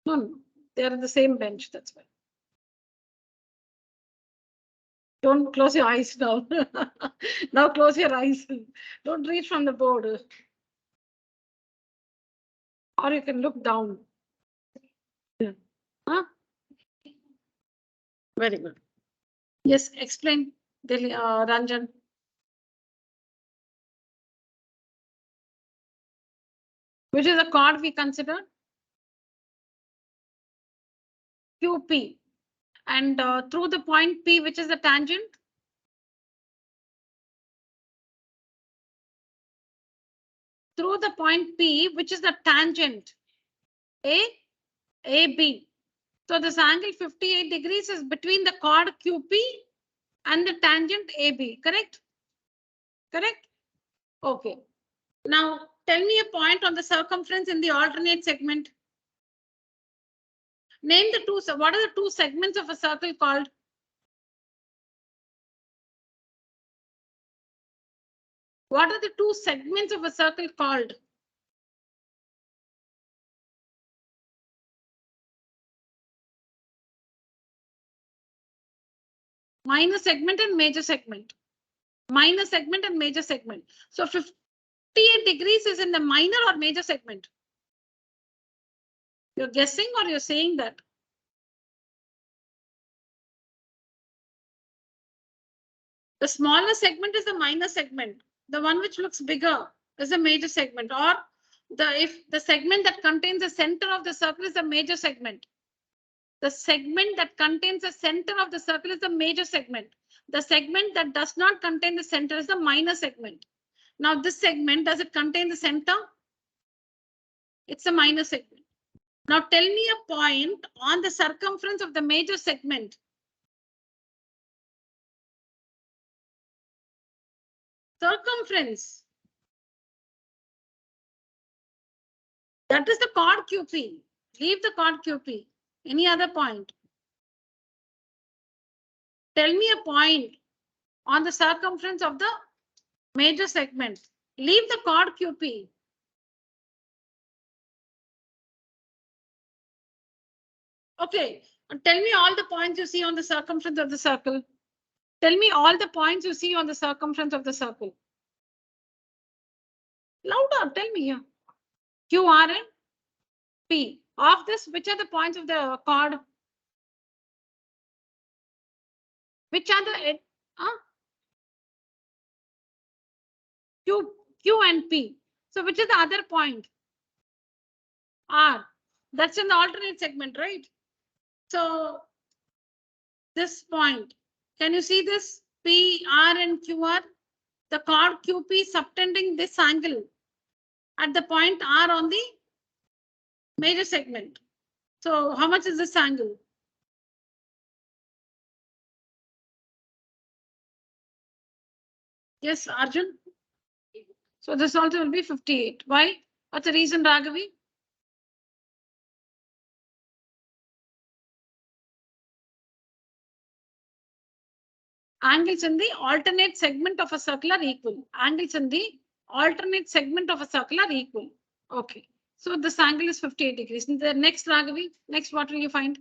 No, they are at the same bench, that's why. Don't close your eyes now. Now close your eyes. Don't read from the board. Or you can look down. Huh? Very good. Yes, explain, Ranjan. Which is the chord we consider? QP. And through the point P, which is the tangent? Through the point P, which is the tangent? AB. So this angle 58 degrees is between the chord QP and the tangent AB, correct? Correct? Okay. Now tell me a point on the circumference in the alternate segment. Name the two, what are the two segments of a circle called? What are the two segments of a circle called? Minor segment and major segment. Minor segment and major segment. So 58 degrees is in the minor or major segment? You're guessing or you're saying that? The smaller segment is the minor segment. The one which looks bigger is a major segment, or if the segment that contains the center of the circle is a major segment. The segment that contains the center of the circle is the major segment. The segment that does not contain the center is the minor segment. Now this segment, does it contain the center? It's a minor segment. Now tell me a point on the circumference of the major segment. Circumference. That is the chord QP. Leave the chord QP. Any other point? Tell me a point on the circumference of the major segment. Leave the chord QP. Okay, tell me all the points you see on the circumference of the circle. Tell me all the points you see on the circumference of the circle. Louder, tell me here. Q, R, and P. Of this, which are the points of the chord? Which are the Q and P. So which is the other point? R. That's in the alternate segment, right? So this point, can you see this? P, R, and Q are the chord QP subtending this angle at the point R on the major segment. So how much is this angle? Yes, Arjun. So this also will be 58. Why? What's the reason, Raghavi? Angles in the alternate segment of a circle are equal. Angles in the alternate segment of a circle are equal. Okay. So this angle is 58 degrees. In the next, Raghavi, next what will you find?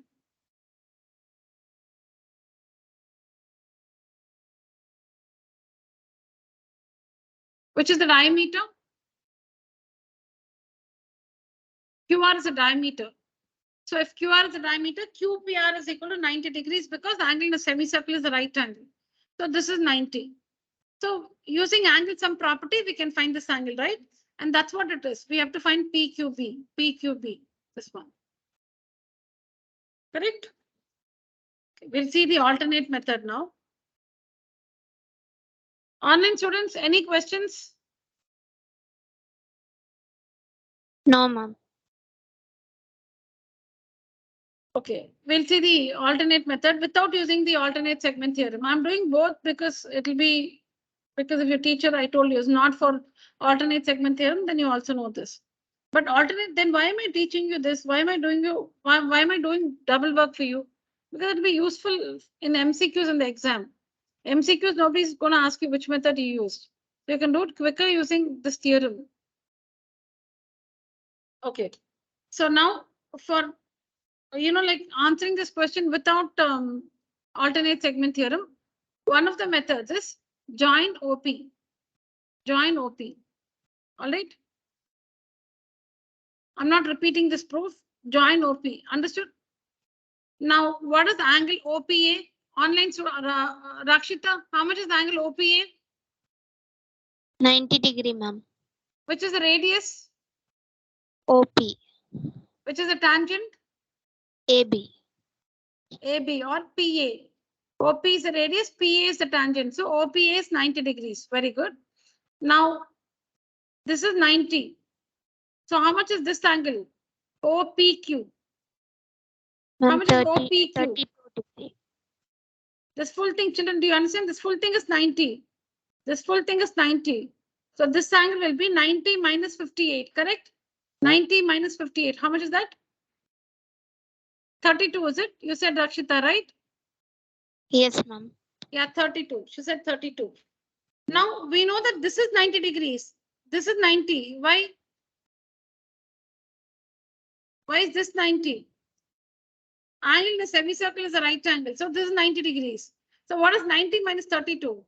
Which is the diameter? QR is a diameter. So if QR is a diameter, QPR is equal to 90 degrees because the angle in a semicircle is the right angle. So this is 90. So using angle sum property, we can find this angle, right? And that's what it is. We have to find PQB, this one. Correct? We'll see the alternate method now. Online students, any questions? No, ma'am. Okay, we'll see the alternate method without using the alternate segment theorem. I'm doing both because it'll be, because if your teacher, I told you, is not for alternate segment theorem, then you also know this. But alternate, then why am I teaching you this? Why am I doing why am I doing double work for you? Because it'll be useful in MCQs in the exam. MCQs, nobody's going to ask you which method you used. So you can do it quicker using this theorem. Okay. So now for, like answering this question without alternate segment theorem, One of the methods is join OP. Join OP. All right. I'm not repeating this proof. Join OP. Understood? Now, what is the angle OPA? Online student, Rakshita, how much is the angle OPA? 90 degree, ma'am. Which is the radius? OP. Which is the tangent? AB. AB or PA. OP is the radius, PA is the tangent. So OPA is 90 degrees. Very good. Now, this is 90. So how much is this angle? OPQ. How Ma'am, much is 30, OPQ? 32 degree. This full thing, children, do you understand? This full thing is 90. This full thing is 90. So this angle will be 90 minus 58, correct? 90 minus 58. How much is that? 32, is it? You said Rakshita, right? Yes, ma'am. Yeah, 32. She said 32. Now we know that this is 90 degrees. This is 90. Why? Why is this 90? Angle in a semicircle is a right angle. So this is 90 degrees. So what is 90 minus 32?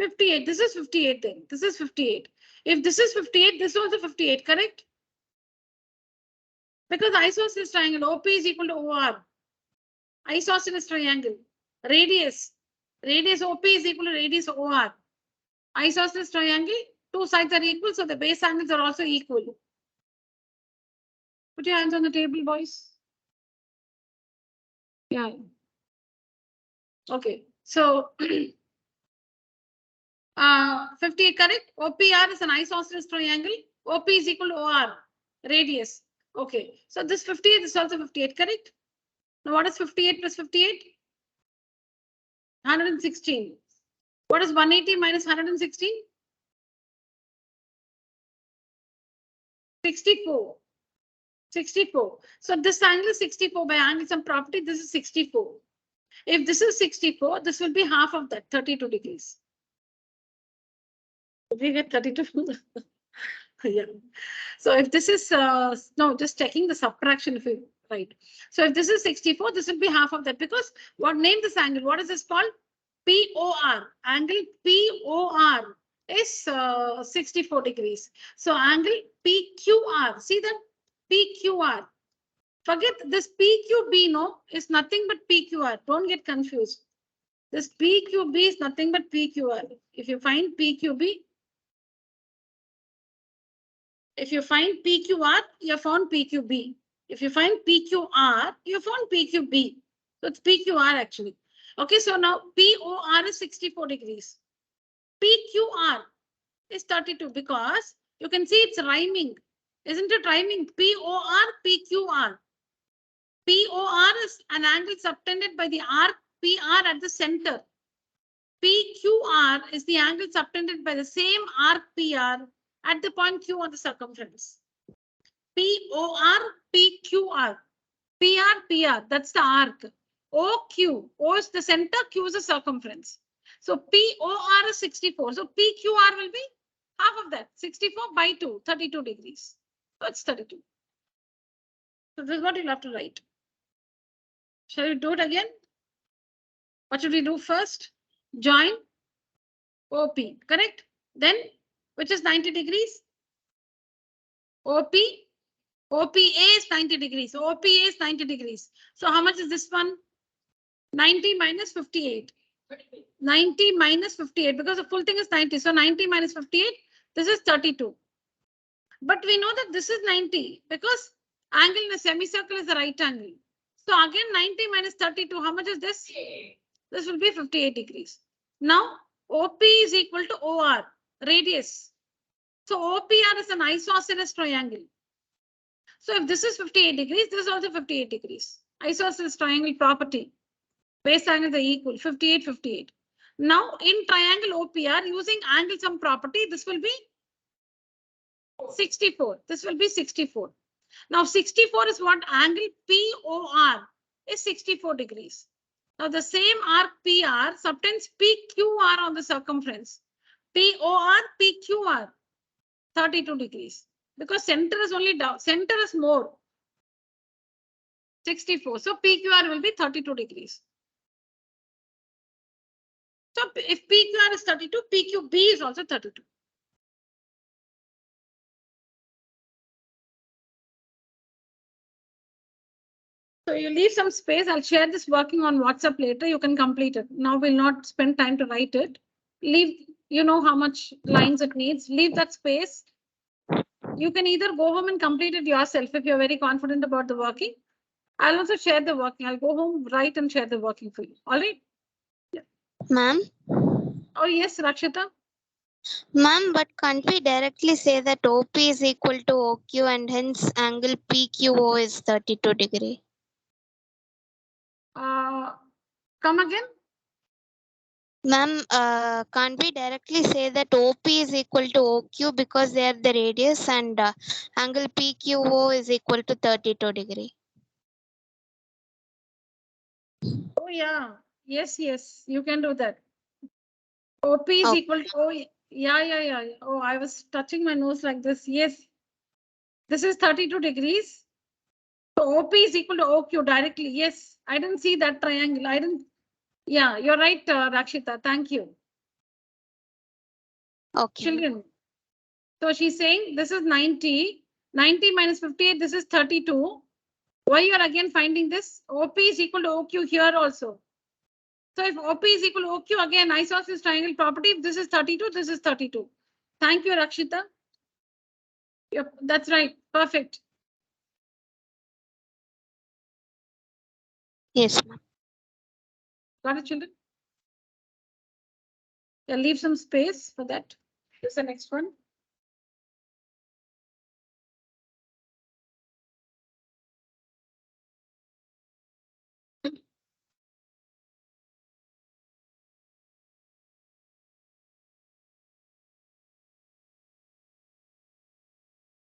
58. This is 58 then. This is 58. If this is 58, this is also 58, correct? Because isosceles triangle OP is equal to OR. Isosceles triangle. Radius. Radius OP is equal to radius OR. Isosceles triangle, two sides are equal, so the base angles are also equal. Put your hands on the table, boys. Yeah. Okay. So 58 correct. OPR is an isosceles triangle. OP is equal to OR. Radius. Okay. So this 58 is also 58, correct? Now what is 58 plus 58? 116. What is 180 minus 116? 64. 64. So this angle is 64 by angle sum property. This is 64. If this is 64, this will be half of that, 32 degrees. We get 32. Yeah. So if this is, no, just checking the subtraction if you, right. So if this is 64, this will be half of that because what name this angle? What is this called? POR. Angle POR is 64 degrees. So angle PQR, see that? PQR. Forget this PQB, no, is nothing but PQR. Don't get confused. This PQB is nothing but PQR. If you find PQB, if you find PQR, you have found PQB. If you find PQR, you have found PQB. So it's PQR actually. Okay, so now POR is 64 degrees. PQR is 32 because you can see it's rhyming. Isn't it rhyming? POR, PQR. POR is an angle subtended by the arc PR at the center. PQR is the angle subtended by the same arc PR at the point Q on the circumference. POR, PQR. PR, PR, that's the arc. OQ, O is the center, Q is the circumference. So POR is 64. So PQR will be half of that, 64 by 2, 32 degrees. So it's 32. So this is what you'll have to write. Shall we do it again? What should we do first? Join OP, correct? Then, which is 90 degrees? OP, OPA is 90 degrees. OPA is 90 degrees. So how much is this one? 90 minus 58. 90 minus 58 because the full thing is 90. So 90 minus 58, this is 32. But we know that this is 90 because angle in a semicircle is a right angle. So again 90 minus 32, how much is this? This will be 58 degrees. Now OP is equal to OR, radius. So OPR is an isosceles triangle. So if this is 58 degrees, this is also 58 degrees. Isosceles triangle property. Base angles are equal, 58, 58. Now in triangle OPR using angle sum property, this will be 64. This will be 64. Now 64 is what? Angle POR is 64 degrees. Now the same arc PR subtends PQR on the circumference. POR, PQR, 32 degrees. Because center is only down, center is more. 64. So PQR will be 32 degrees. So if PQR is 32, PQB is also 32. So you leave some space. I'll share this working on WhatsApp later. You can complete it. Now we'll not spend time to write it. Leave, you know how much lines it needs. Leave that space. You can either go home and complete it yourself if you're very confident about the working. I'll also share the working. I'll go home, write and share the working for you. All right? Ma'am? Oh, yes, Rakshita. Ma'am, but can't we directly say that OP is equal to OQ and hence angle PQO is 32 degree? Come again? Ma'am, can't we directly say that OP is equal to OQ because they are the radius and angle PQO is equal to 32 degree? Oh, yeah. Yes, yes. You can do that. OP is Oh. equal to, oh, yeah. Oh, I was touching my nose like this. Yes. This is 32 degrees. So OP is equal to OQ directly. Yes. I didn't see that triangle. I didn't. Yeah, you're right, Rakshita. Thank you. Okay. Children. So she's saying this is 90. 90 minus 58. This is 32. Why you are again finding this? OP is equal to OQ here also. So if OP is equal to OQ, again, isosceles triangle property. If this is 32, this is 32. Thank you, Rakshita. Yep, that's right. Perfect. Yes, ma'am. Got it, children? Yeah, leave some space for that. Here's the next one.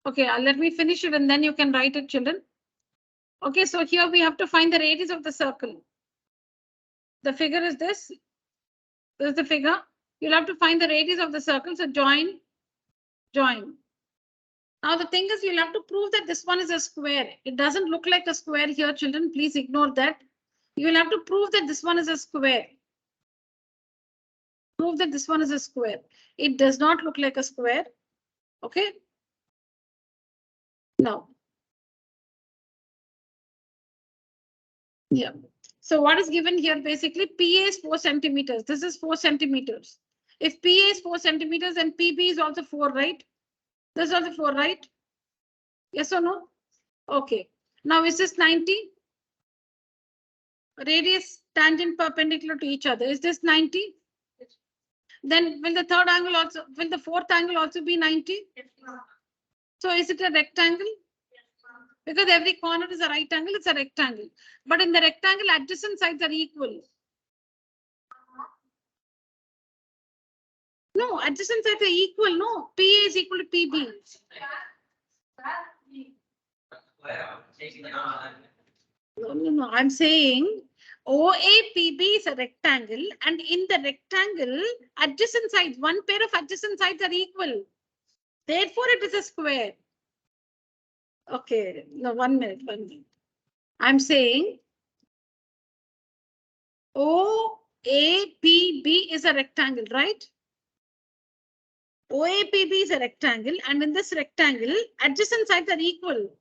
Okay, let me finish it and then you can write it, children. Okay, so here we have to find the radius of the circle. The figure is this. This is the figure. You'll have to find the radius of the circle. So join. Now the thing is, you'll have to prove that this one is a square. It doesn't look like a square here, children. Please ignore that. You will have to prove that this one is a square. Prove that this one is a square. It does not look like a square. Okay. Now. Yeah. So what is given here basically PA is 4 centimeters. This is 4 centimeters. If PA is 4 centimeters, then PB is also 4, right? This is also 4, right? Yes or no? Okay. Now is this 90? Radius tangent perpendicular to each other. Is this 90? Then will the third angle also, will the fourth angle also be 90? So is it a rectangle? Because every corner is a right angle, it's a rectangle. But in the rectangle, adjacent sides are equal. No, adjacent sides are equal. No, PA is equal to PB. No. I'm saying OAPB is a rectangle, and in the rectangle, adjacent sides, one pair of adjacent sides are equal. Therefore, it is a square. Okay, no, 1 minute. I'm saying OAPB is a rectangle, right? OAPB is a rectangle, and in this rectangle, adjacent sides are equal.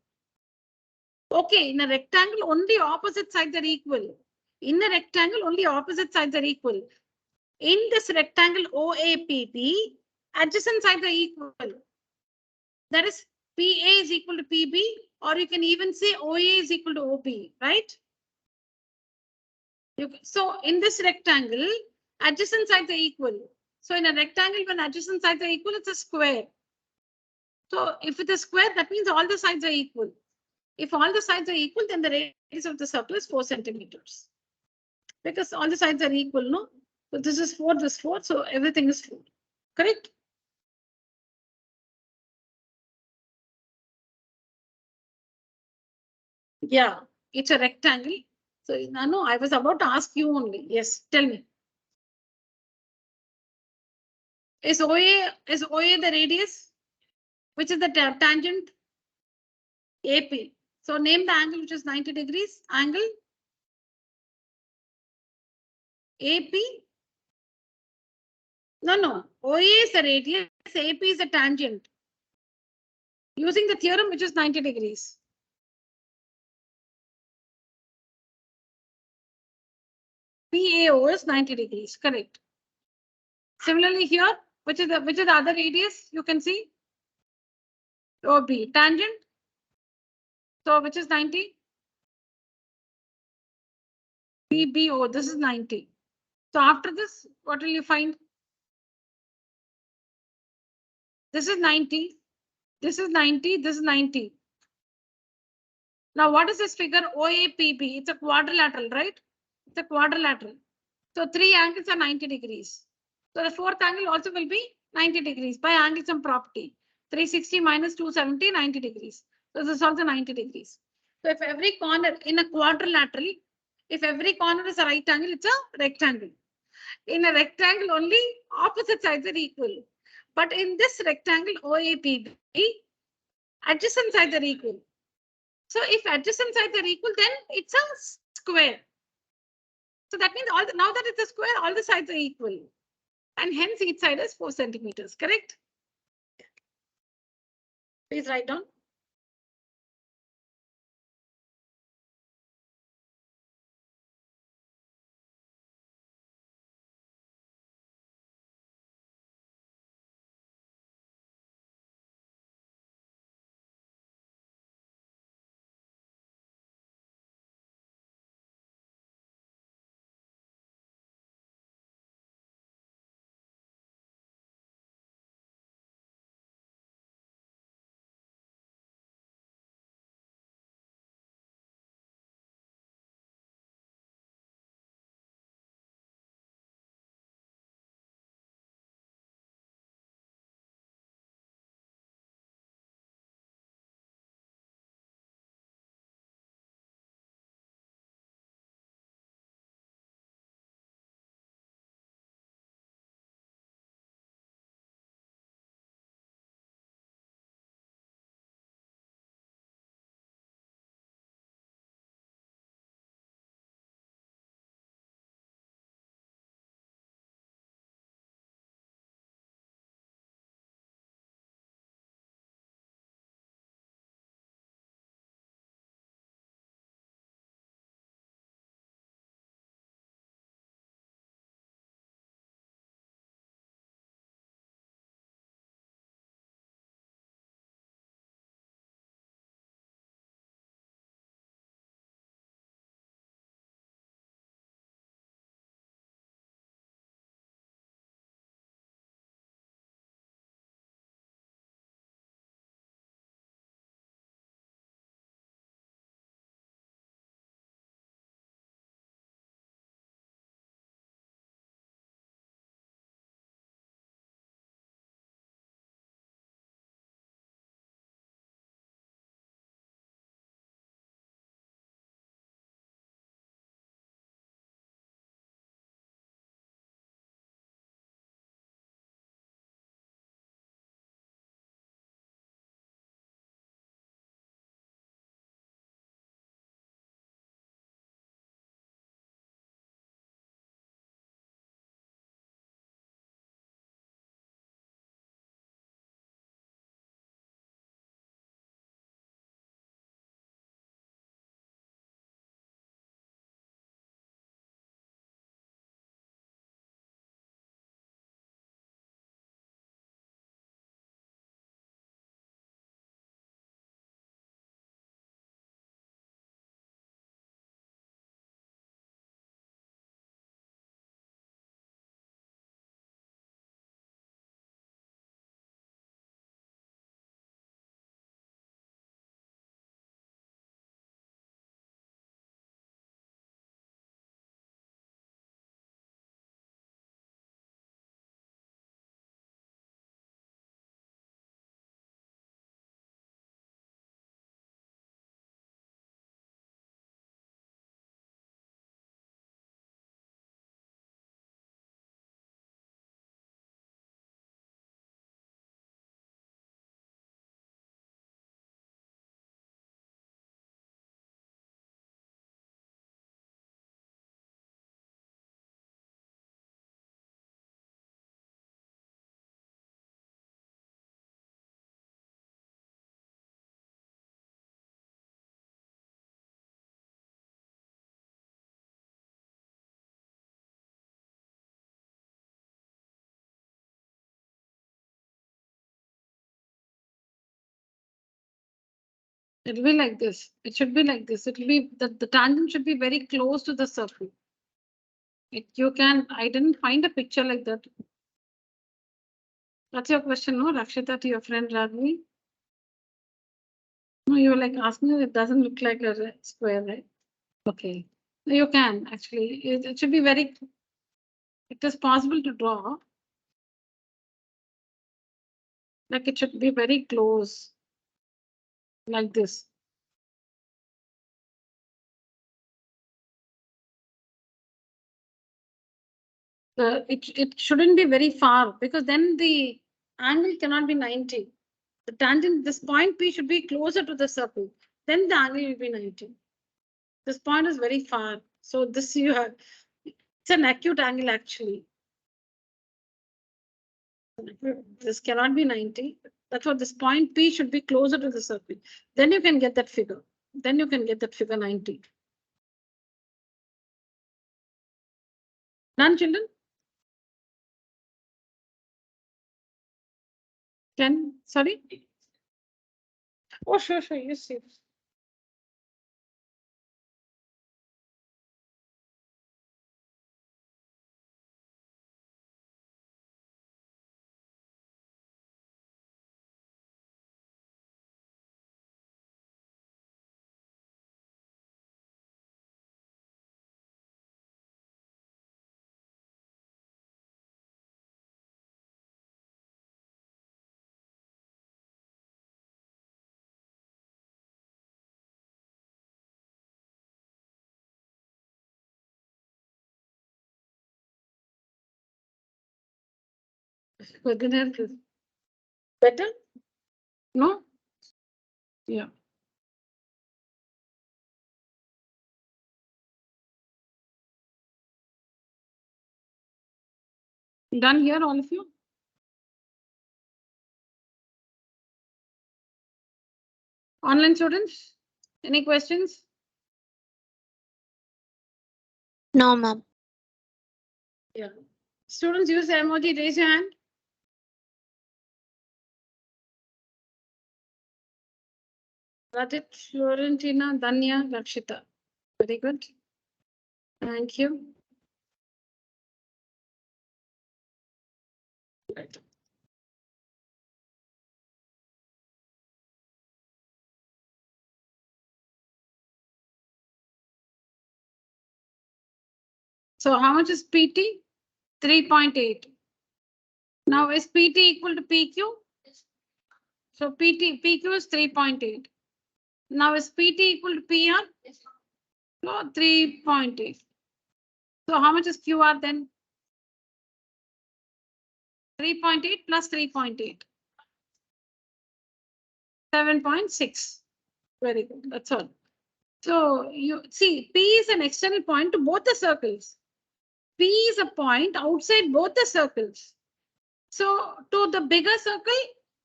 Okay, in a rectangle, only opposite sides are equal. In a rectangle, only opposite sides are equal. In this rectangle OAPB, adjacent sides are equal. That is, PA is equal to PB, or you can even say OA is equal to OB, right? So in this rectangle, adjacent sides are equal. So in a rectangle, when adjacent sides are equal, it's a square. So if it's a square, that means all the sides are equal. If all the sides are equal, then the radius of the circle is 4 centimeters. Because all the sides are equal, no? So this is 4, this 4, so everything is 4. Correct? Yeah, it's a rectangle. So no, I was about to ask you only. Yes, tell me. Is OA the radius? Which is the tangent? AP. So name the angle which is 90 degrees. Angle AP. No. OA is the radius, AP is the tangent. Using the theorem which is 90 degrees. PAO is 90 degrees, correct. Similarly here, which is the other radius you can see? OB, tangent. So which is 90? PBO, this is 90. So after this, what will you find? This is 90. This is 90. This is 90. Now what is this figure? OAPB. It's a quadrilateral, right? It's a quadrilateral. So three angles are 90 degrees. So the fourth angle also will be 90 degrees by angle-sum property. 360 minus 270, 90 degrees. So this is also 90 degrees. So if every corner in a quadrilateral, if every corner is a right angle, it's a rectangle. In a rectangle, only opposite sides are equal. But in this rectangle OAPB, adjacent sides are equal. So if adjacent sides are equal, then it's a square. So that means now that it's a square, all the sides are equal. And hence each side is 4 centimeters, correct? Please write down. It'll be like this. It should be like this. It'll be the tangent should be very close to the circle. You can, I didn't find a picture like that. That's your question, no, Rakshita, to your friend Ragni? No, you were like asking, it doesn't look like a square, right? Okay. You can actually, it should be very, it is possible to draw. Like it should be very close. Like this. It shouldn't be very far because then the angle cannot be 90. The tangent, this point P should be closer to the circle. Then the angle will be 90. This point is very far. So this you have, it's an acute angle actually. This cannot be 90. That's what this point P should be closer to the circle. Then you can get that figure. Then you can get that figure 90. Done, children? Sorry? Oh, sure, yes. We're gonna have this. Better? No? Yeah. Done here, all of you? Online students, any questions? No, ma'am. Yeah. Students use the emoji, raise your hand. Rajit, Florentina, Danya, Rakshita. Very good. Thank you. Right. So how much is PT? 3.8. Now is PT equal to PQ? So PQ is 3.8. Now is PT equal to PR? No, 3.8. So how much is QR then? 3.8 plus 3.8. 7.6. Very good. That's all. So you see, P is an external point to both the circles. P is a point outside both the circles. So to the bigger circle,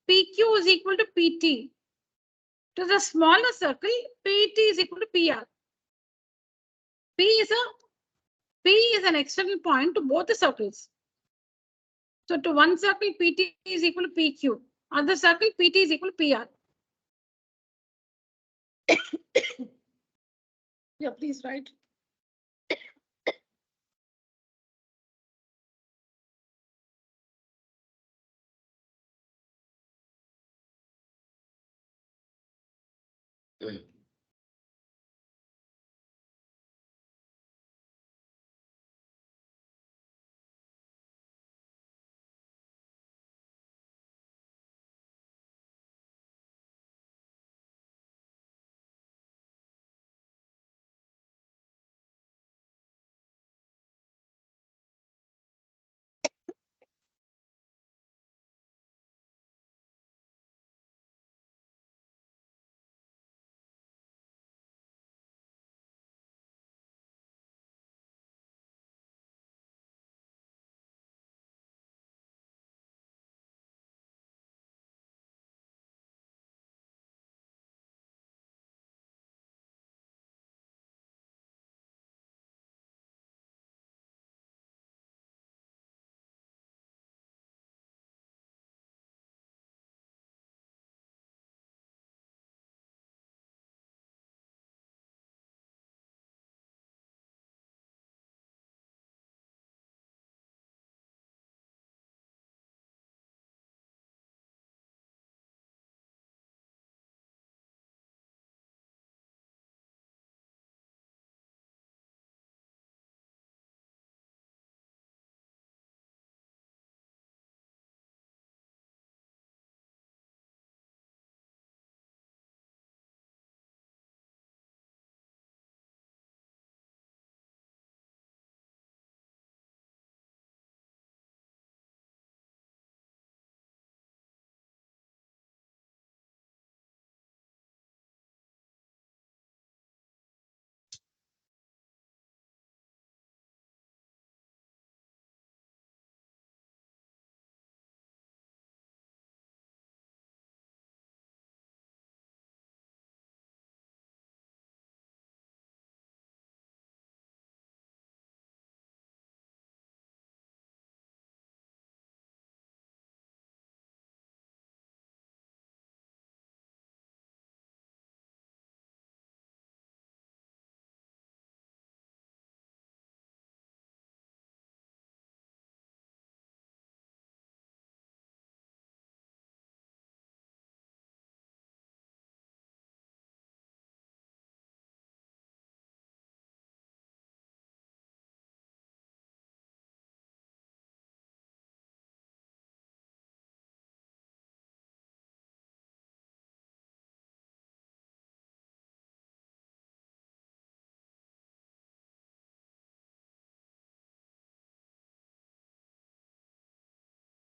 PQ is equal to PT. To the smaller circle, PT is equal to PR. P is an external point to both the circles. So to one circle, PT is equal to PQ. Other circle, PT is equal to PR. Yeah, please write.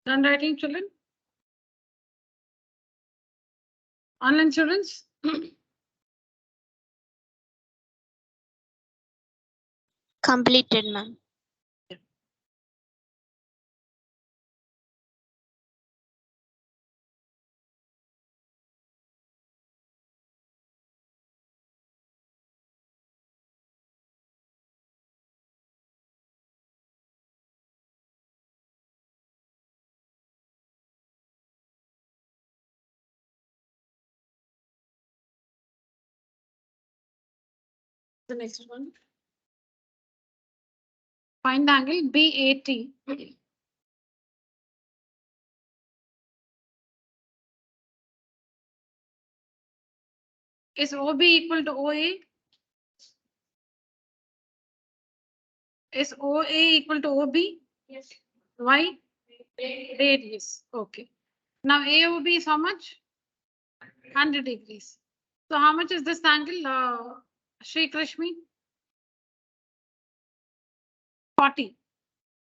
Done writing, children? Online students? Completed, ma'am. The next one. Find the angle BAT. Is OB equal to OA? Is OA equal to OB? Yes. Why? Radius. Okay. Now AOB is how much? 100 degrees. So how much is this angle, Shri Krishmi? 40.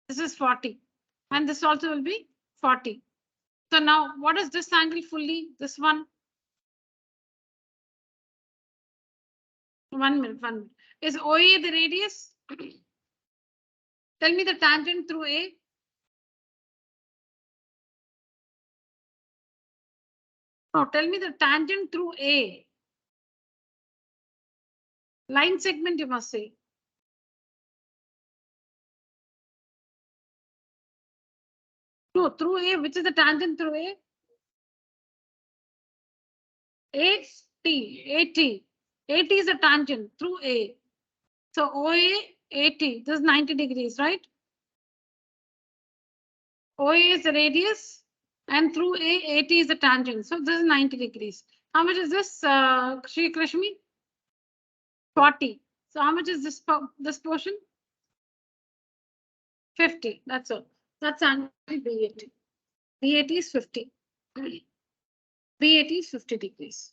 This is 40. And this also will be 40. So now what is this angle fully? This one? 1 minute, 1 minute. Is OA the radius? Tell me the tangent through A. No, tell me the tangent through A. Line segment, you must say. No, through A, which is the tangent through A? AT. AT is a tangent through A. So OA, AT, this is 90 degrees, right? OA is the radius and through A, AT is the tangent. So this is 90 degrees. How much is this, Shri Krishmi? 40. So how much is this portion? 50. That's all. That's angle BAT. BAT is 50. BAT is 50 degrees.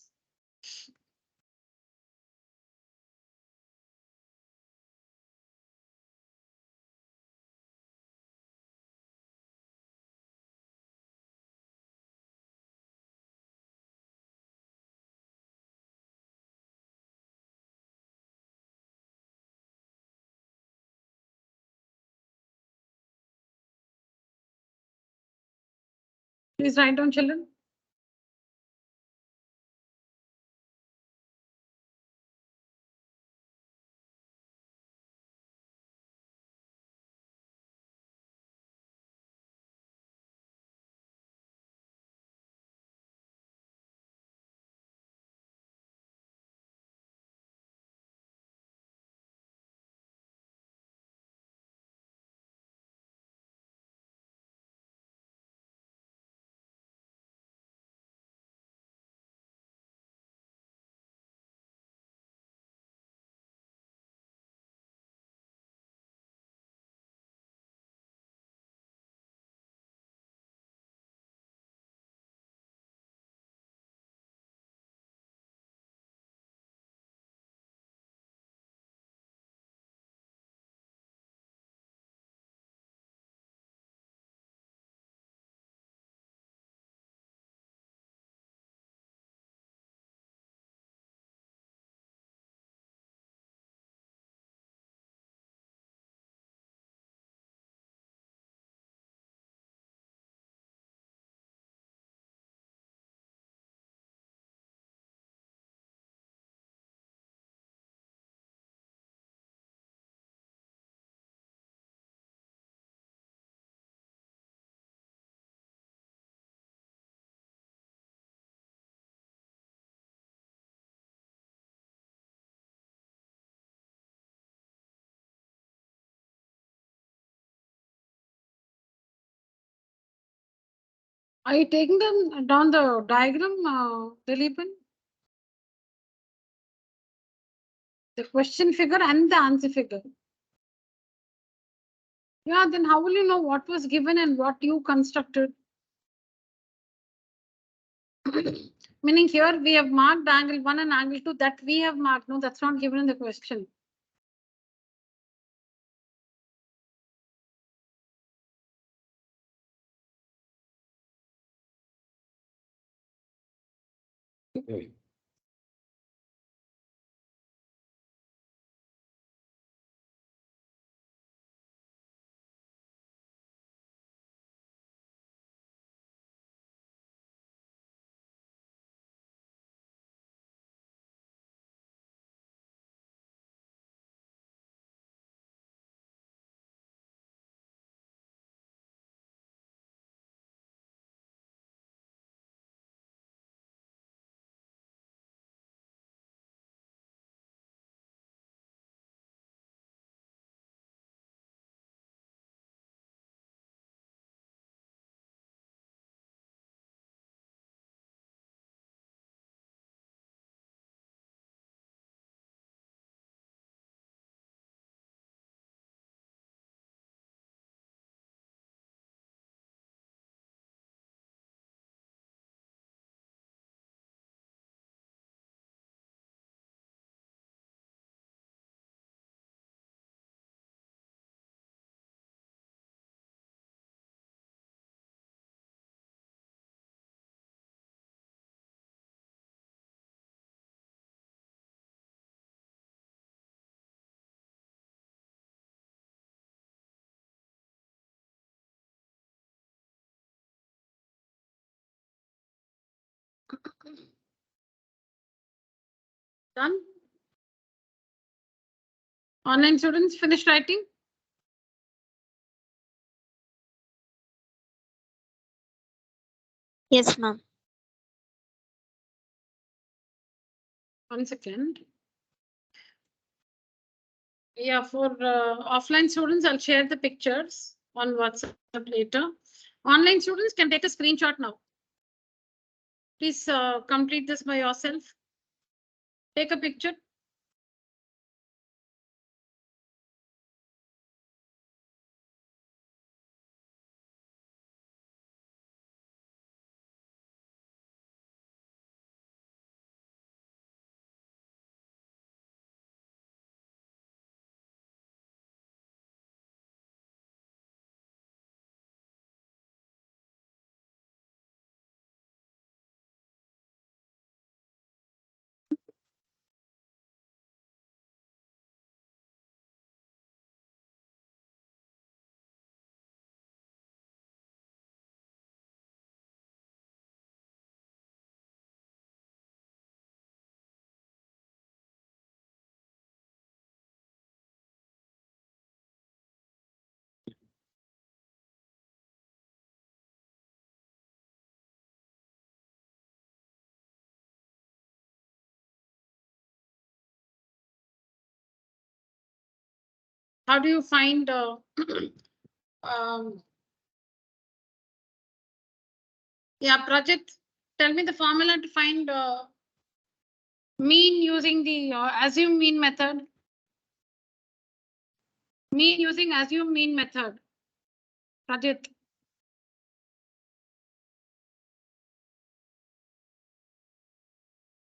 Please write down, children. Are you taking them down the diagram, Dileepan? The question figure and the answer figure. Yeah, then how will you know what was given and what you constructed? Meaning here we have marked angle 1 and angle 2 that we have marked. No, that's not given in the question. Done? Online students finished writing? Yes, ma'am. 1 second. Yeah, for offline students, I'll share the pictures on WhatsApp later. Online students can take a screenshot now. Please complete this by yourself. Take a picture. How do you find yeah, Project, tell me the formula to find mean using the assume mean method. Mean using assume mean method. Project.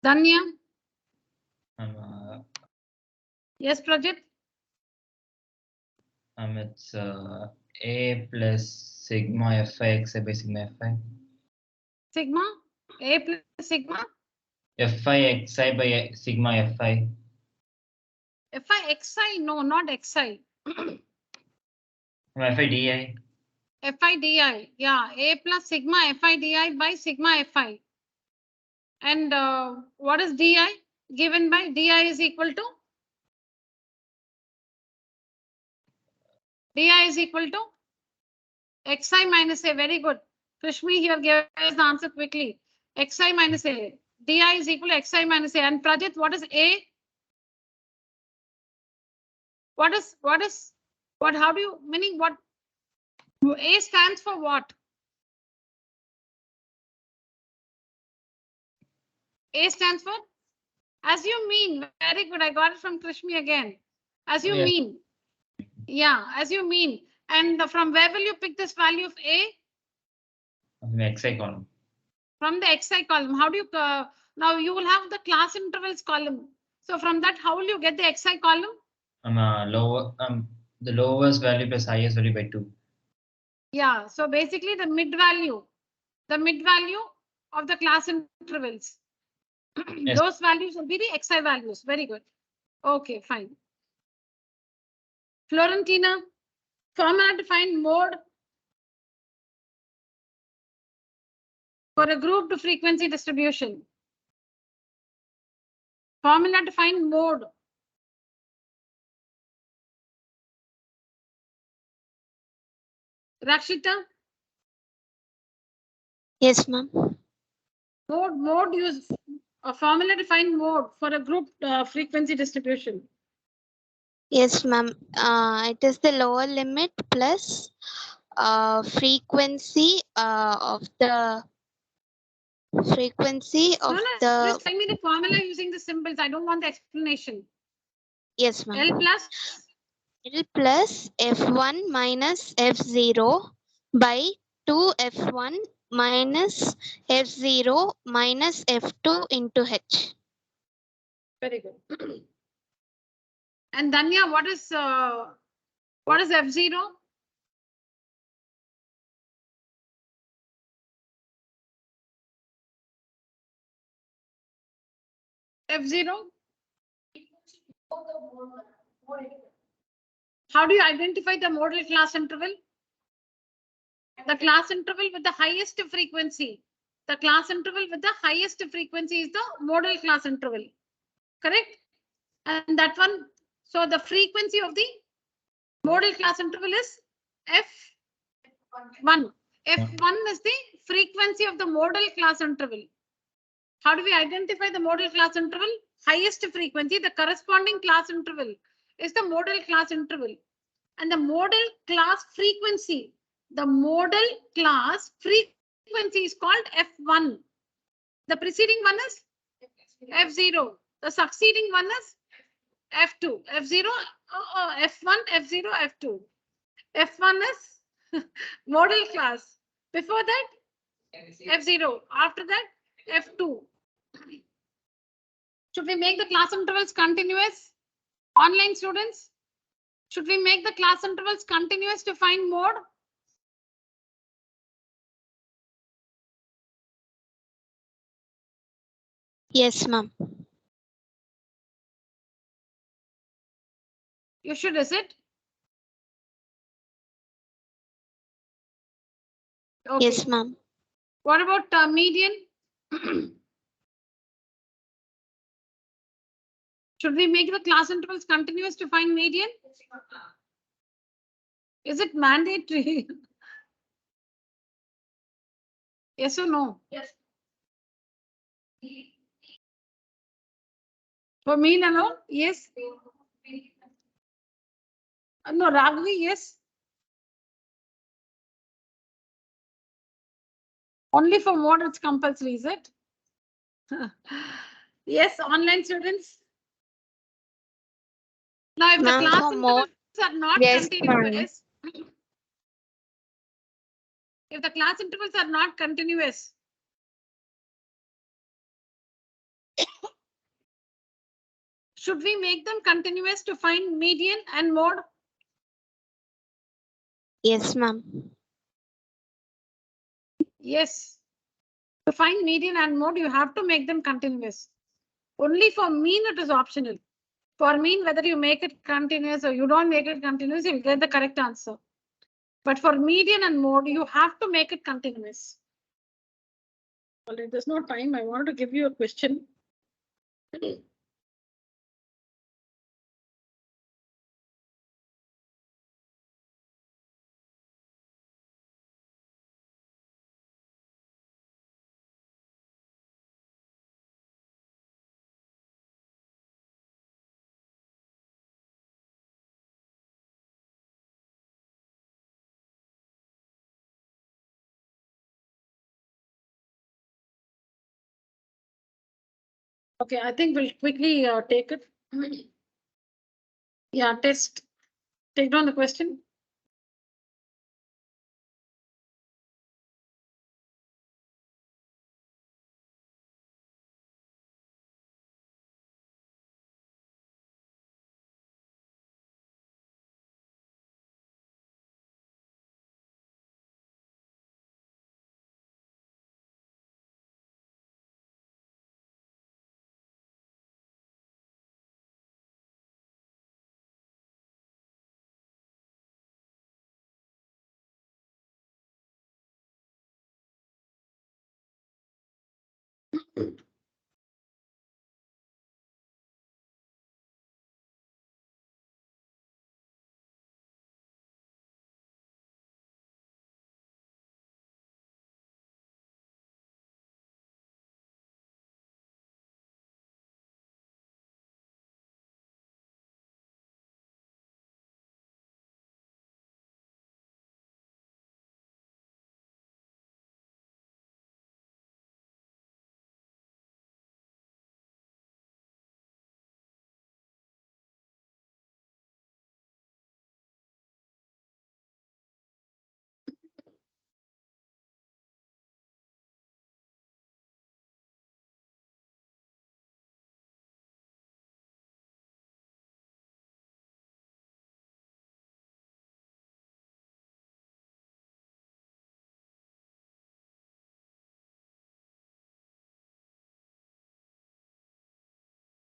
Danya? Yes, Project. It's A plus sigma fi xi by sigma fi. Sigma? A plus sigma? Fi xi by sigma fi. Fi xi? No, not xi. Fi di. Fi di. Yeah, A plus sigma fi di by sigma fi. And what is di? Given by di is equal to? Di is equal to xi minus a. Very good. Krishmi here gave us the answer quickly. Xi minus a. Di is equal to xi minus a. And Prajit, what is a? How do you, meaning what? A stands for what? A stands for? As you mean. Very good. I got it from Krishmi again. As you mean. Yeah, as you mean. And from where will you pick this value of A? From the xi column. From the xi column. How do you, now you will have the class intervals column. So from that, how will you get the xi column? The lowest value plus highest value by 2. Yeah, so basically the mid value of the class intervals. Yes. Those values will be the xi values. Very good. Okay, fine. Florentina, formula to find mode for a grouped frequency distribution. Formula to find mode. Rakshita, Yes, ma'am. mode use a formula to find mode for a group frequency distribution. Yes, ma'am. It is the lower limit plus frequency of the No, the. just tell me the formula using the symbols. I don't want the explanation. Yes, ma'am. L plus L plus F1 minus F0 by 2F1 minus F0 minus F2 into H. very good. And Danya, what is F0? F0? How do you identify the modal class interval? The class interval with the highest frequency. The class interval with the highest frequency is the modal class interval. Correct? And that one, so the frequency of the modal class interval is F1. F1 is the frequency of the modal class interval. How do we identify the modal class interval? Highest frequency, the corresponding class interval is the modal class interval. And the modal class frequency, the modal class frequency is called F1. The preceding one is F0. The succeeding one is F2. F0, F1, F0, F2. F1 is modal class. Before that, F0. After that, F2. Should we make the class intervals continuous? Online students, should we make the class intervals continuous to find mode? Yes, ma'am. You should, is it? Okay. Yes, ma'am. What about median? Should we make the class intervals continuous to find median? Is it mandatory? Yes or no? Yes. For mean alone? Yes. No, Raghavi, yes. Only for mode it's compulsory, is it? Yes, online students. Now, if the Ma'am, class for intervals mode, are not yes, ma'am. continuous, if the class intervals are not continuous, should we make them continuous to find median and mode? Yes, ma'am. Yes. To find median and mode, you have to make them continuous. Only for mean, it is optional. For mean, whether you make it continuous or you don't make it continuous, you'll get the correct answer. But for median and mode, you have to make it continuous. Well, there's no time. I want to give you a question. Okay, I think we'll quickly take it. Yeah, test. Take down the question.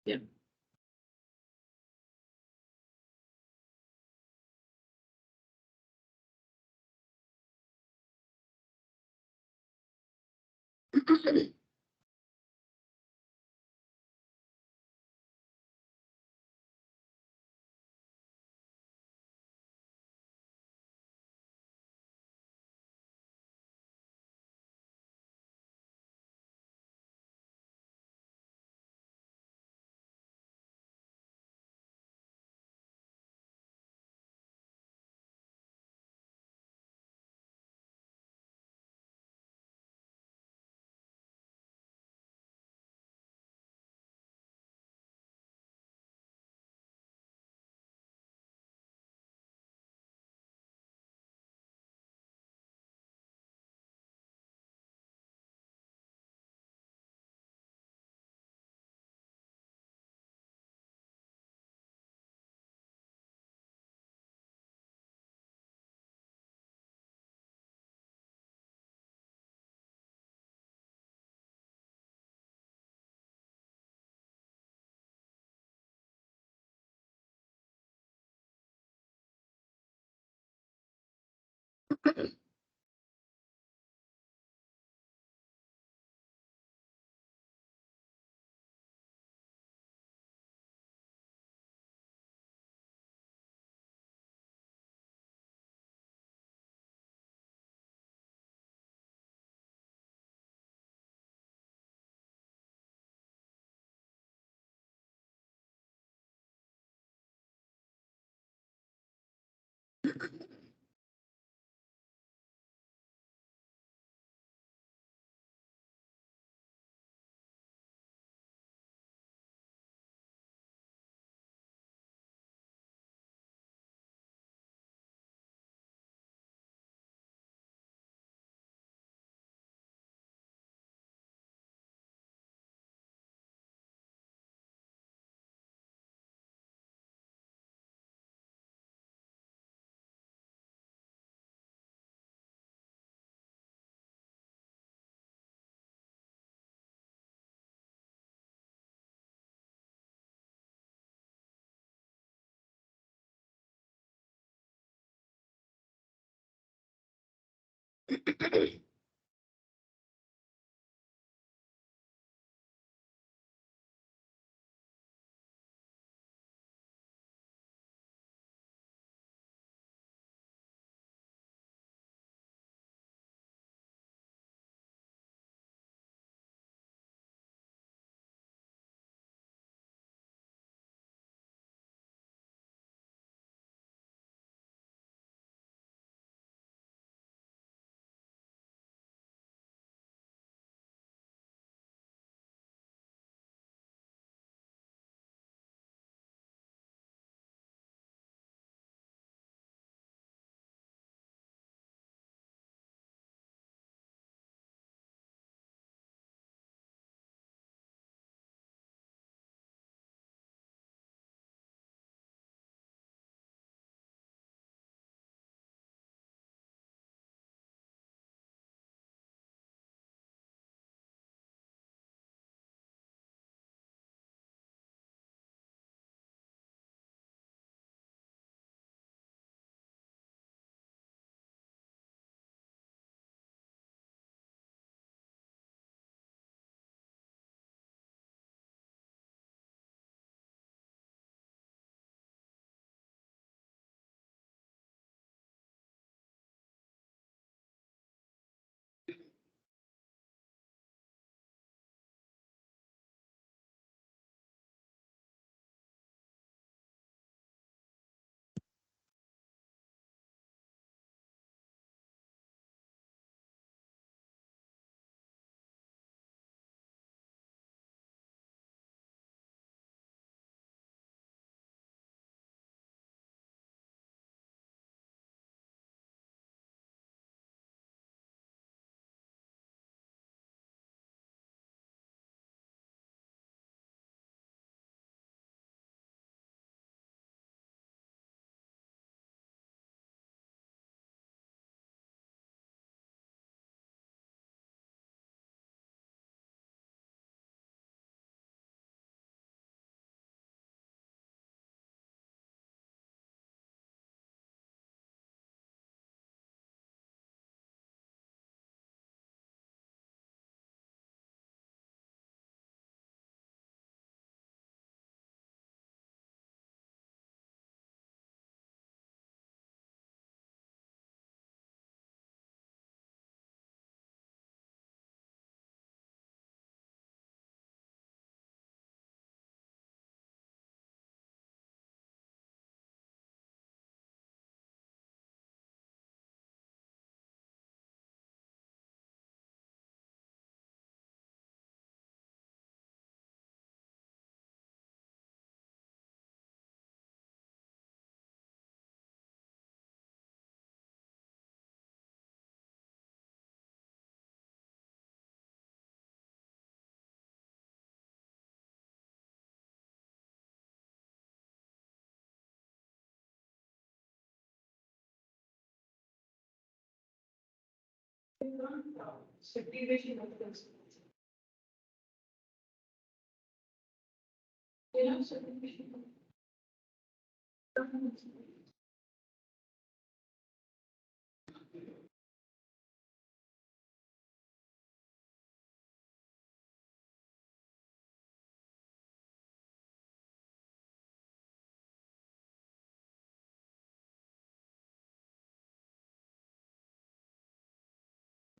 Yeah.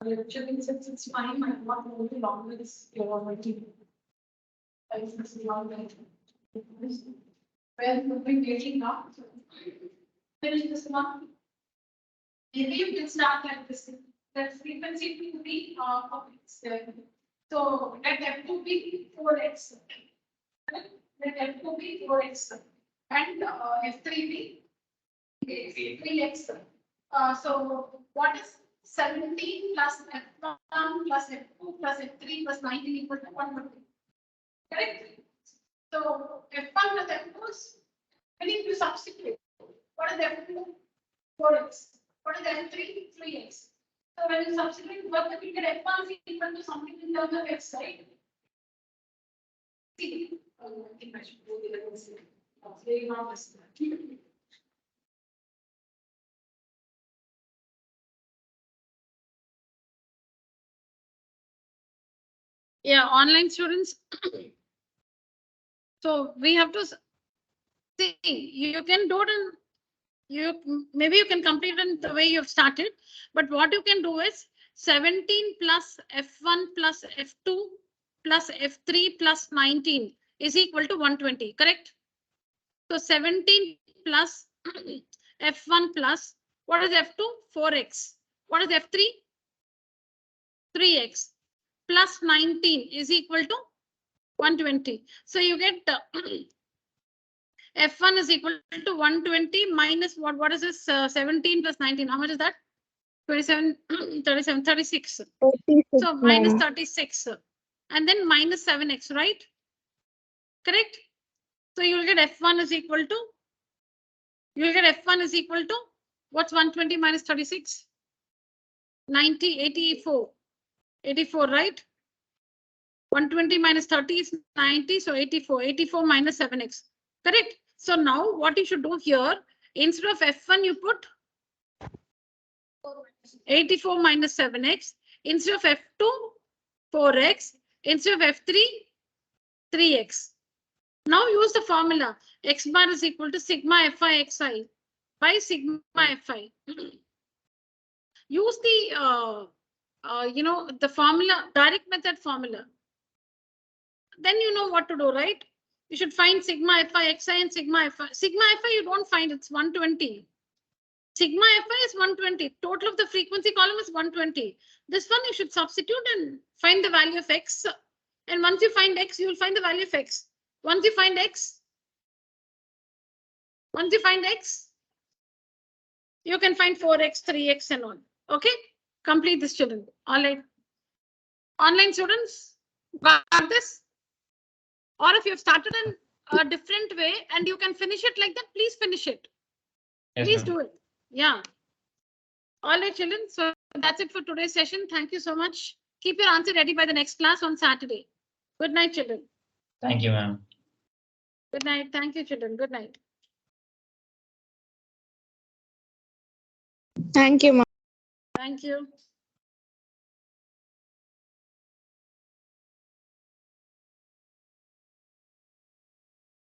Actually, since it's fine, I'm not going to long with this. You're already. This is long way. Where we've been getting now. Finish this one. Maybe you can start like this. The frequency to be so let F2 be 4x. Let F2 be 4x. And F3 be 3x. So what is 17 plus F1 plus F2 plus F3 plus 19 equal to 120? Correct? So F1 plus F2 is, we need to substitute. What is F2? 4x. What is F3? 3x. So when you substitute both, you get F1 is equal to something in terms of x, right? See, I think I should do the other side. Very not listen. Yeah, online students. So we have to see, you can do it in, maybe you can complete it in the way you've started, but what you can do is 17 plus F1 plus F2 plus F3 plus 19 is equal to 120, correct? So 17 plus F1 plus, what is F2? 4x. What is F3? 3x plus 19 is equal to 120. So you get F1 is equal to 120 minus what is this? 17 plus 19. How much is that? 27, 37, 36. 36, So minus 36 and then minus 7x, right? Correct? So you'll get F1 is equal to, what's 120 minus 36? 90, 84. 84, right? 120 minus 30 is 90, so 84. 84 minus 7x. Correct? So now what you should do here, instead of F1, you put 84 minus 7x. Instead of F2, 4x. Instead of F3, 3x. Now use the formula. X bar is equal to sigma Fi Xi by sigma Fi. Use the, the formula, direct method formula. Then you know what to do, right? You should find sigma Fi Xi and sigma Fi. Sigma Fi you don't find, it's 120. Sigma Fi is 120. Total of the frequency column is 120. This one you should substitute and find the value of x. And once you find x, you will find the value of x. Once you find x, you can find 4x, 3x and all. Okay, complete this, children. All right. Online students, got this? Or if you've started in a different way and you can finish it like that, please finish it. Yes, please do it. Yeah. All right, children. So that's it for today's session. Thank you so much. Keep your answer ready by the next class on Saturday. Good night, children. Thank you, ma'am. Good night. Thank you, children. Good night. Thank you, ma'am. Thank you.